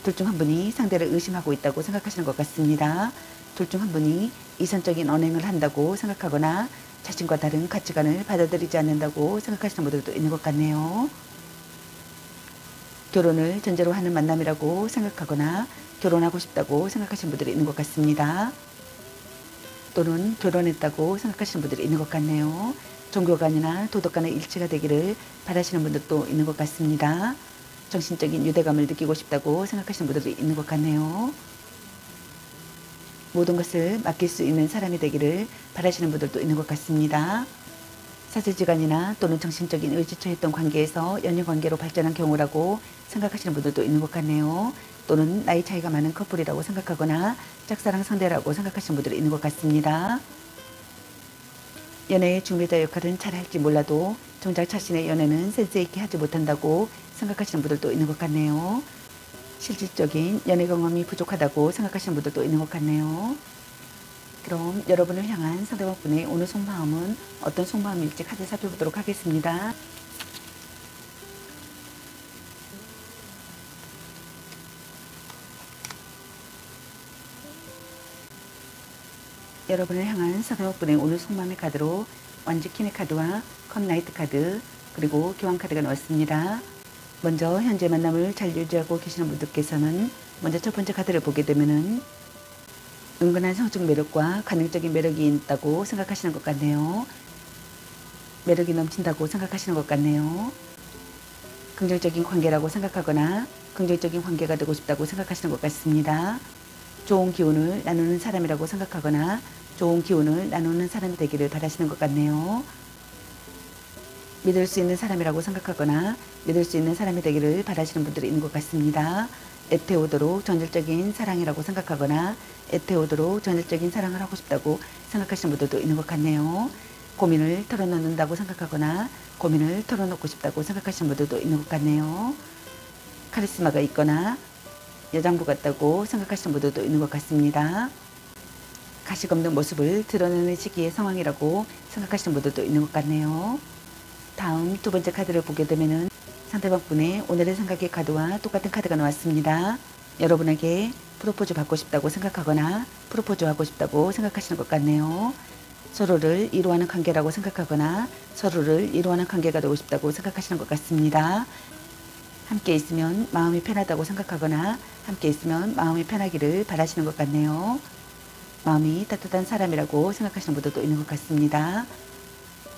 둘 중 한 분이 상대를 의심하고 있다고 생각하시는 것 같습니다. 둘 중 한 분이 이선적인 언행을 한다고 생각하거나 자신과 다른 가치관을 받아들이지 않는다고 생각하시는 분들도 있는 것 같네요. 결혼을 전제로 하는 만남이라고 생각하거나 결혼하고 싶다고 생각하시는 분들이 있는 것 같습니다. 또는 결혼했다고 생각하시는 분들이 있는 것 같네요. 종교관이나 도덕관의 일치가 되기를 바라시는 분들도 있는 것 같습니다. 정신적인 유대감을 느끼고 싶다고 생각하시는 분들도 있는 것 같네요. 모든 것을 맡길 수 있는 사람이 되기를 바라시는 분들도 있는 것 같습니다. 사제지간이나 또는 정신적인 의지처했던 관계에서 연인관계로 발전한 경우라고 생각하시는 분들도 있는 것 같네요. 또는 나이 차이가 많은 커플이라고 생각하거나 짝사랑 상대라고 생각하시는 분들이 있는 것 같습니다. 연애의 중매자 역할은 잘 할지 몰라도 정작 자신의 연애는 센스 있게 하지 못한다고 생각하시는 분들도 있는 것 같네요. 실질적인 연애 경험이 부족하다고 생각하시는 분들도 있는 것 같네요. 그럼 여러분을 향한 상대방분의 오늘 속마음은 어떤 속마음일지 카드 살펴보도록 하겠습니다. 여러분을 향한 상대방분의 오늘 속마음의 카드로 완지키네 카드와 컵라이트 카드 그리고 교환 카드가 나왔습니다. 먼저 현재 만남을 잘 유지하고 계시는 분들께서는 먼저 첫 번째 카드를 보게 되면은 은근한 성적 매력과 가능적인 매력이 있다고 생각하시는 것 같네요. 매력이 넘친다고 생각하시는 것 같네요. 긍정적인 관계라고 생각하거나 긍정적인 관계가 되고 싶다고 생각하시는 것 같습니다. 좋은 기운을 나누는 사람이라고 생각하거나 좋은 기운을 나누는 사람이 되기를 바라시는 것 같네요. 믿을 수 있는 사람이라고 생각하거나 믿을 수 있는 사람이 되기를 바라시는 분들이 있는 것 같습니다. 애태우도록 전질적인 사랑이라고 생각하거나 애태우도록 전질적인 사랑을 하고 싶다고 생각하시는 분들도 있는 것 같네요. 고민을 털어놓는다고 생각하거나 고민을 털어놓고 싶다고 생각하시는 분들도 있는 것 같네요. 카리스마가 있거나 여장부 같다고 생각하시는 분들도 있는 것 같습니다. 가식 없는 모습을 드러내는 시기의 상황이라고 생각하시는 분들도 있는 것 같네요. 다음 두 번째 카드를 보게 되면은 상대방 분의 오늘의 생각의 카드와 똑같은 카드가 나왔습니다. 여러분에게 프로포즈 받고 싶다고 생각하거나 프로포즈 하고 싶다고 생각하시는 것 같네요. 서로를 이루어하는 관계라고 생각하거나 서로를 이루어하는 관계가 되고 싶다고 생각하시는 것 같습니다. 함께 있으면 마음이 편하다고 생각하거나 함께 있으면 마음이 편하기를 바라시는 것 같네요. 마음이 따뜻한 사람이라고 생각하시는 분들도 있는 것 같습니다.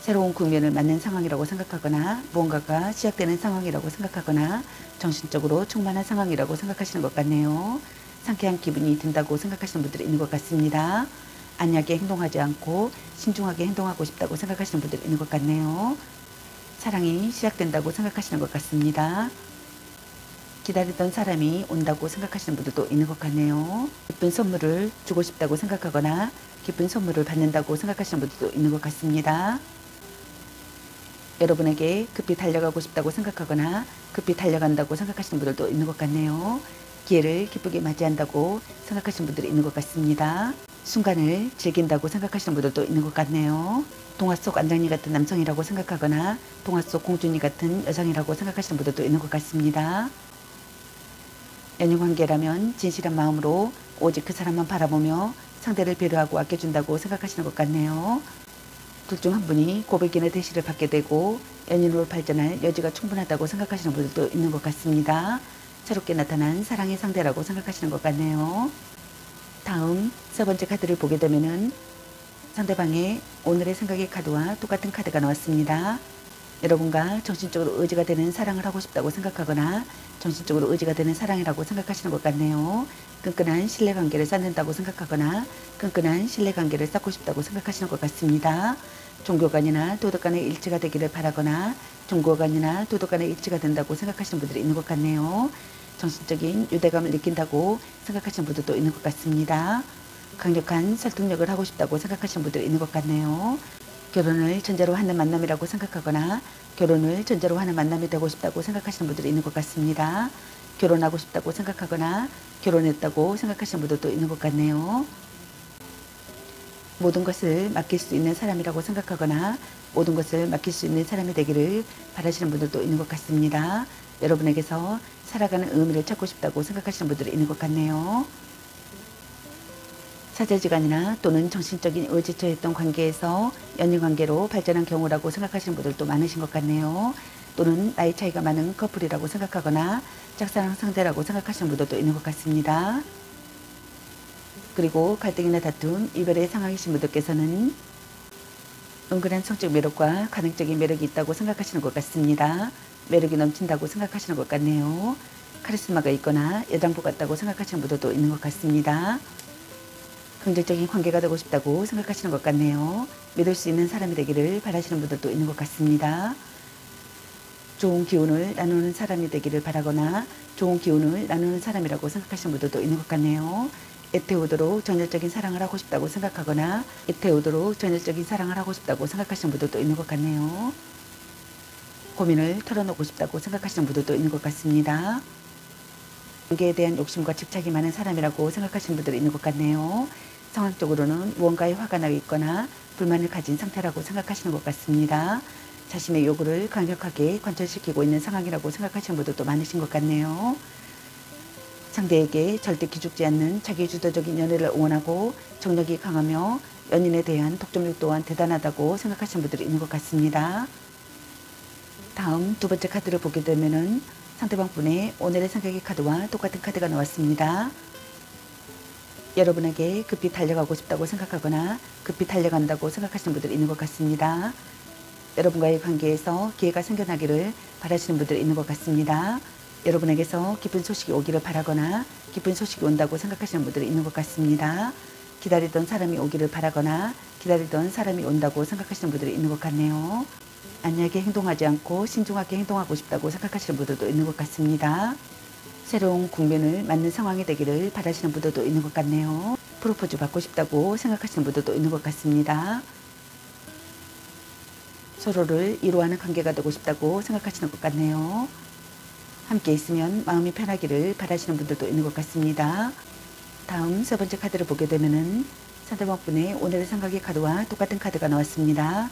새로운 국면을 맞는 상황이라고 생각하거나 무언가가 시작되는 상황이라고 생각하거나 정신적으로 충만한 상황이라고 생각하시는 것 같네요. 상쾌한 기분이 든다고 생각하시는 분들이 있는 것 같습니다. 안약하게 행동하지 않고 신중하게 행동하고 싶다고 생각하시는 분들이 있는 것 같네요. 사랑이 시작된다고 생각하시는 것 같습니다. 기다리던 사람이 온다고 생각하시는 분들도 있는 것 같네요. 기쁜 선물을 주고 싶다고 생각하거나 기쁜 선물을 받는다고 생각하시는 분들도 있는 것 같습니다. 여러분에게 급히 달려가고 싶다고 생각하거나 급히 달려간다고 생각하시는 분들도 있는 것 같네요. 기회를 기쁘게 맞이한다고 생각하시는 분들이 있는 것 같습니다. 순간을 즐긴다고 생각하시는 분들도 있는 것 같네요. 동화 속 안장님 같은 남성이라고 생각하거나 동화 속 공주님 같은 여성이라고 생각하시는 분들도 있는 것 같습니다. 연인관계라면 진실한 마음으로 오직 그 사람만 바라보며 상대를 배려하고 아껴준다고 생각하시는 것 같네요. 둘 중 한 분이 고백인의 대시를 받게 되고 연인으로 발전할 여지가 충분하다고 생각하시는 분들도 있는 것 같습니다. 새롭게 나타난 사랑의 상대라고 생각하시는 것 같네요. 다음 세 번째 카드를 보게 되면은 상대방의 오늘의 생각의 카드와 똑같은 카드가 나왔습니다. 여러분과 정신적으로 의지가 되는 사랑을 하고 싶다고 생각하거나 정신적으로 의지가 되는 사랑이라고 생각하시는 것 같네요. 끈끈한 신뢰관계를 쌓는다고 생각하거나 끈끈한 신뢰관계를 쌓고 싶다고 생각하시는 것 같습니다. 종교관이나 도덕관의 일치가 되기를 바라거나 종교관이나 도덕관의 일치가 된다고 생각하시는 분들이 있는 것 같네요. 정신적인 유대감을 느낀다고 생각하시는 분들도 있는 것 같습니다. 강력한 설득력을 하고 싶다고 생각하시는 분들이 있는 것 같네요. 결혼을 전제로 하는 만남이라고 생각하거나 결혼을 전제로 하는 만남이 되고 싶다고 생각하시는 분들이 있는 것 같습니다. 결혼하고 싶다고 생각하거나 결혼했다고 생각하시는 분들도 있는 것 같네요. 모든 것을 맡길 수 있는 사람이라고 생각하거나 모든 것을 맡길 수 있는 사람이 되기를 바라시는 분들도 있는 것 같습니다. 여러분에게서 살아가는 의미를 찾고 싶다고 생각하시는 분들이 있는 것 같네요. 사제지간이나 또는 정신적인 의지처했던 관계에서 연인관계로 발전한 경우라고 생각하시는 분들도 많으신 것 같네요. 또는 나이 차이가 많은 커플이라고 생각하거나 짝사랑 상대라고 생각하시는 분들도 있는 것 같습니다. 그리고 갈등이나 다툼, 이별의 상황이신 분들께서는 은근한 성적 매력과 가능적인 매력이 있다고 생각하시는 것 같습니다. 매력이 넘친다고 생각하시는 것 같네요. 카리스마가 있거나 여장부 같다고 생각하시는 분들도 있는 것 같습니다. 긍정적인 관계가 되고 싶다고 생각하시는 것 같네요. 믿을 수 있는 사람이 되기를 바라시는 분들도 있는 것 같습니다. 좋은 기운을 나누는 사람이 되기를 바라거나 좋은 기운을 나누는 사람이라고 생각하시는 분들도 있는 것 같네요. 애태우도록 전열적인 사랑을 하고 싶다고 생각하거나 애태우도록 전열적인 사랑을 하고 싶다고 생각하시는 분들도 있는 것 같네요. 고민을 털어놓고 싶다고 생각하시는 분들도 있는 것 같습니다. 관계에 대한 욕심과 집착이 많은 사람이라고 생각하시는 분들이 있는 것 같네요. 상황적으로는 무언가에 화가 나 있거나 불만을 가진 상태라고 생각하시는 것 같습니다. 자신의 요구를 강력하게 관철시키고 있는 상황이라고 생각하시는 분들도 많으신 것 같네요. 상대에게 절대 기죽지 않는 자기주도적인 연애를 응원하고 정력이 강하며 연인에 대한 독점력 또한 대단하다고 생각하시는 분들이 있는 것 같습니다. 다음 두 번째 카드를 보게 되면은 상대방 분의 오늘의 생각의 카드와 똑같은 카드가 나왔습니다. 여러분에게 급히 달려가고 싶다고 생각하거나 급히 달려간다고 생각하시는 분들이 있는 것 같습니다. 여러분과의 관계에서 기회가 생겨나기를 바라시는 분들이 있는 것 같습니다. 여러분에게서 기쁜 소식이 오기를 바라거나 기쁜 소식이 온다고 생각하시는 분들이 있는 것 같습니다. 기다리던 사람이 오기를 바라거나 기다리던 사람이 온다고 생각하시는 분들이 있는 것 같네요. 안하게 행동하지 않고 신중하게 행동하고 싶다고 생각하시는 분들도 있는 것 같습니다. 새로운 국면을 맞는 상황이 되기를 바라시는 분들도 있는 것 같네요. 프로포즈 받고 싶다고 생각하시는 분들도 있는 것 같습니다. 서로를 이루어하는 관계가 되고 싶다고 생각하시는 것 같네요. 함께 있으면 마음이 편하기를 바라시는 분들도 있는 것 같습니다. 다음 세 번째 카드를 보게 되면은 상대방분의 오늘의 생각의 카드와 똑같은 카드가 나왔습니다.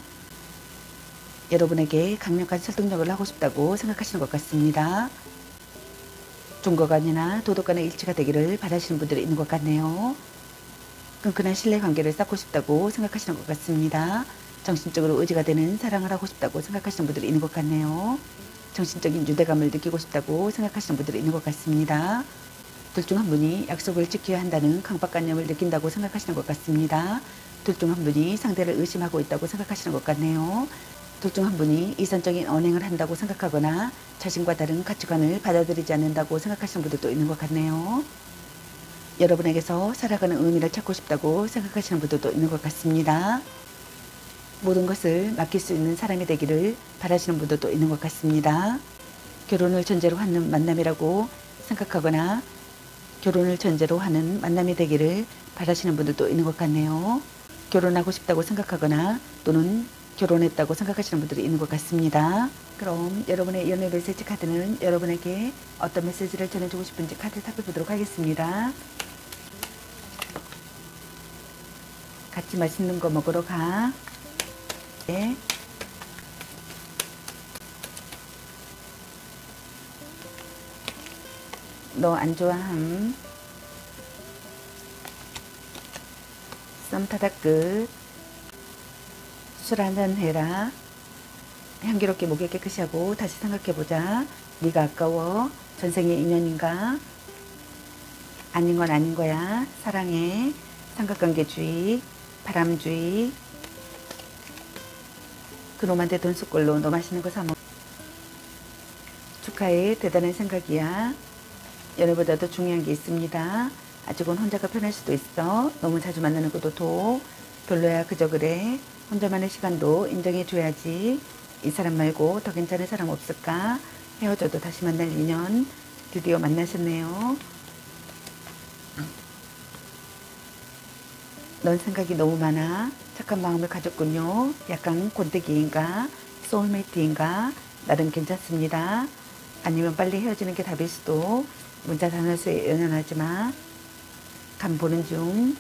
여러분에게 강력한 설득력을 하고 싶다고 생각하시는 것 같습니다. 종교관이나 도덕관의 일치가 되기를 바라시는 분들이 있는 것 같네요. 끈끈한 신뢰관계를 쌓고 싶다고 생각하시는 것 같습니다. 정신적으로 의지가 되는 사랑을 하고 싶다고 생각하시는 분들이 있는 것 같네요. 정신적인 유대감을 느끼고 싶다고 생각하시는 분들이 있는 것 같습니다. 둘 중 한 분이 약속을 지켜야 한다는 강박관념을 느낀다고 생각하시는 것 같습니다. 둘 중 한 분이 상대를 의심하고 있다고 생각하시는 것 같네요. 둘 중 한 분이 이선적인 언행을 한다고 생각하거나 자신과 다른 가치관을 받아들이지 않는다고 생각하시는 분들도 있는 것 같네요. 여러분에게서 살아가는 의미를 찾고 싶다고 생각하시는 분들도 있는 것 같습니다. 모든 것을 맡길 수 있는 사람이 되기를 바라시는 분들도 있는 것 같습니다. 결혼을 전제로 하는 만남이라고 생각하거나 결혼을 전제로 하는 만남이 되기를 바라시는 분들도 있는 것 같네요. 결혼하고 싶다고 생각하거나 또는 결혼했다고 생각하시는 분들이 있는 것 같습니다. 그럼 여러분의 연애 메시지 카드는 여러분에게 어떤 메시지를 전해주고 싶은지 카드 살펴보도록 하겠습니다. 같이 맛있는 거 먹으러 가. 네. 너 안 좋아함. 썸 타다 끝. 술 한잔 해라. 향기롭게 목에 깨끗이 하고 다시 생각해보자. 네가 아까워. 전생의 인연인가? 아닌 건 아닌 거야. 사랑해. 삼각관계주의. 바람주의. 그놈한테 돈 숟걸로 너 맛있는 거 사먹. 축하해. 대단한 생각이야. 연애보다도 중요한 게 있습니다. 아직은 혼자가 편할 수도 있어. 너무 자주 만나는 것도 더 별로야. 그저 그래. 혼자만의 시간도 인정해줘야지. 이 사람 말고 더 괜찮은 사람 없을까? 헤어져도 다시 만날 인연. 드디어 만나셨네요. 넌 생각이 너무 많아. 착한 마음을 가졌군요. 약간 권태기인가? 소울메이트인가? 나름 괜찮습니다. 아니면 빨리 헤어지는 게 답일 수도. 문자 단어수에 연연하지 마. 간 보는 중.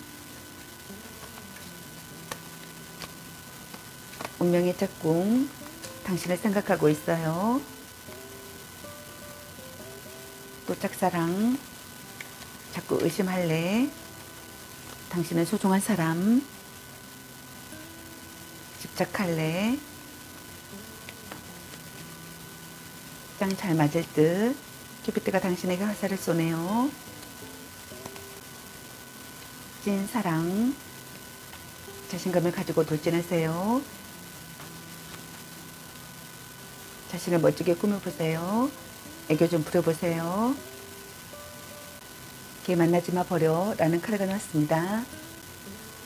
운명의 짝꿍. 당신을 생각하고 있어요. 또 짝사랑. 자꾸 의심할래. 당신은 소중한 사람. 집착할래. 짱 잘 맞을 듯. 큐피트가 당신에게 화살을 쏘네요. 찐 사랑. 자신감을 가지고 돌진하세요. 자신을 멋지게 꾸며보세요. 애교 좀 부려보세요. 걔 만나지마 버려 라는 카드가 나왔습니다.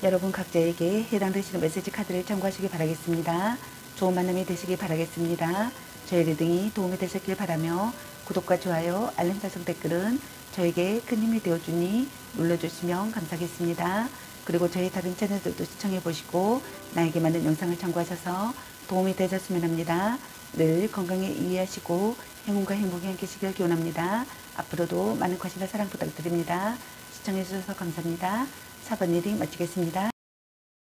여러분 각자에게 해당되시는 메시지 카드를 참고하시기 바라겠습니다. 좋은 만남이 되시기 바라겠습니다. 저희 리딩이 도움이 되셨길 바라며 구독과 좋아요, 알림 설정 댓글은 저에게 큰 힘이 되어주니 눌러주시면 감사하겠습니다. 그리고 저희 다른 채널들도 시청해보시고 나에게 맞는 영상을 참고하셔서 도움이 되셨으면 합니다. 늘 건강에 유의하시고 행운과 행복이 함께 하시길 기원합니다. 앞으로도 많은 관심과 사랑 부탁드립니다. 시청해주셔서 감사합니다. 4번 리딩 마치겠습니다.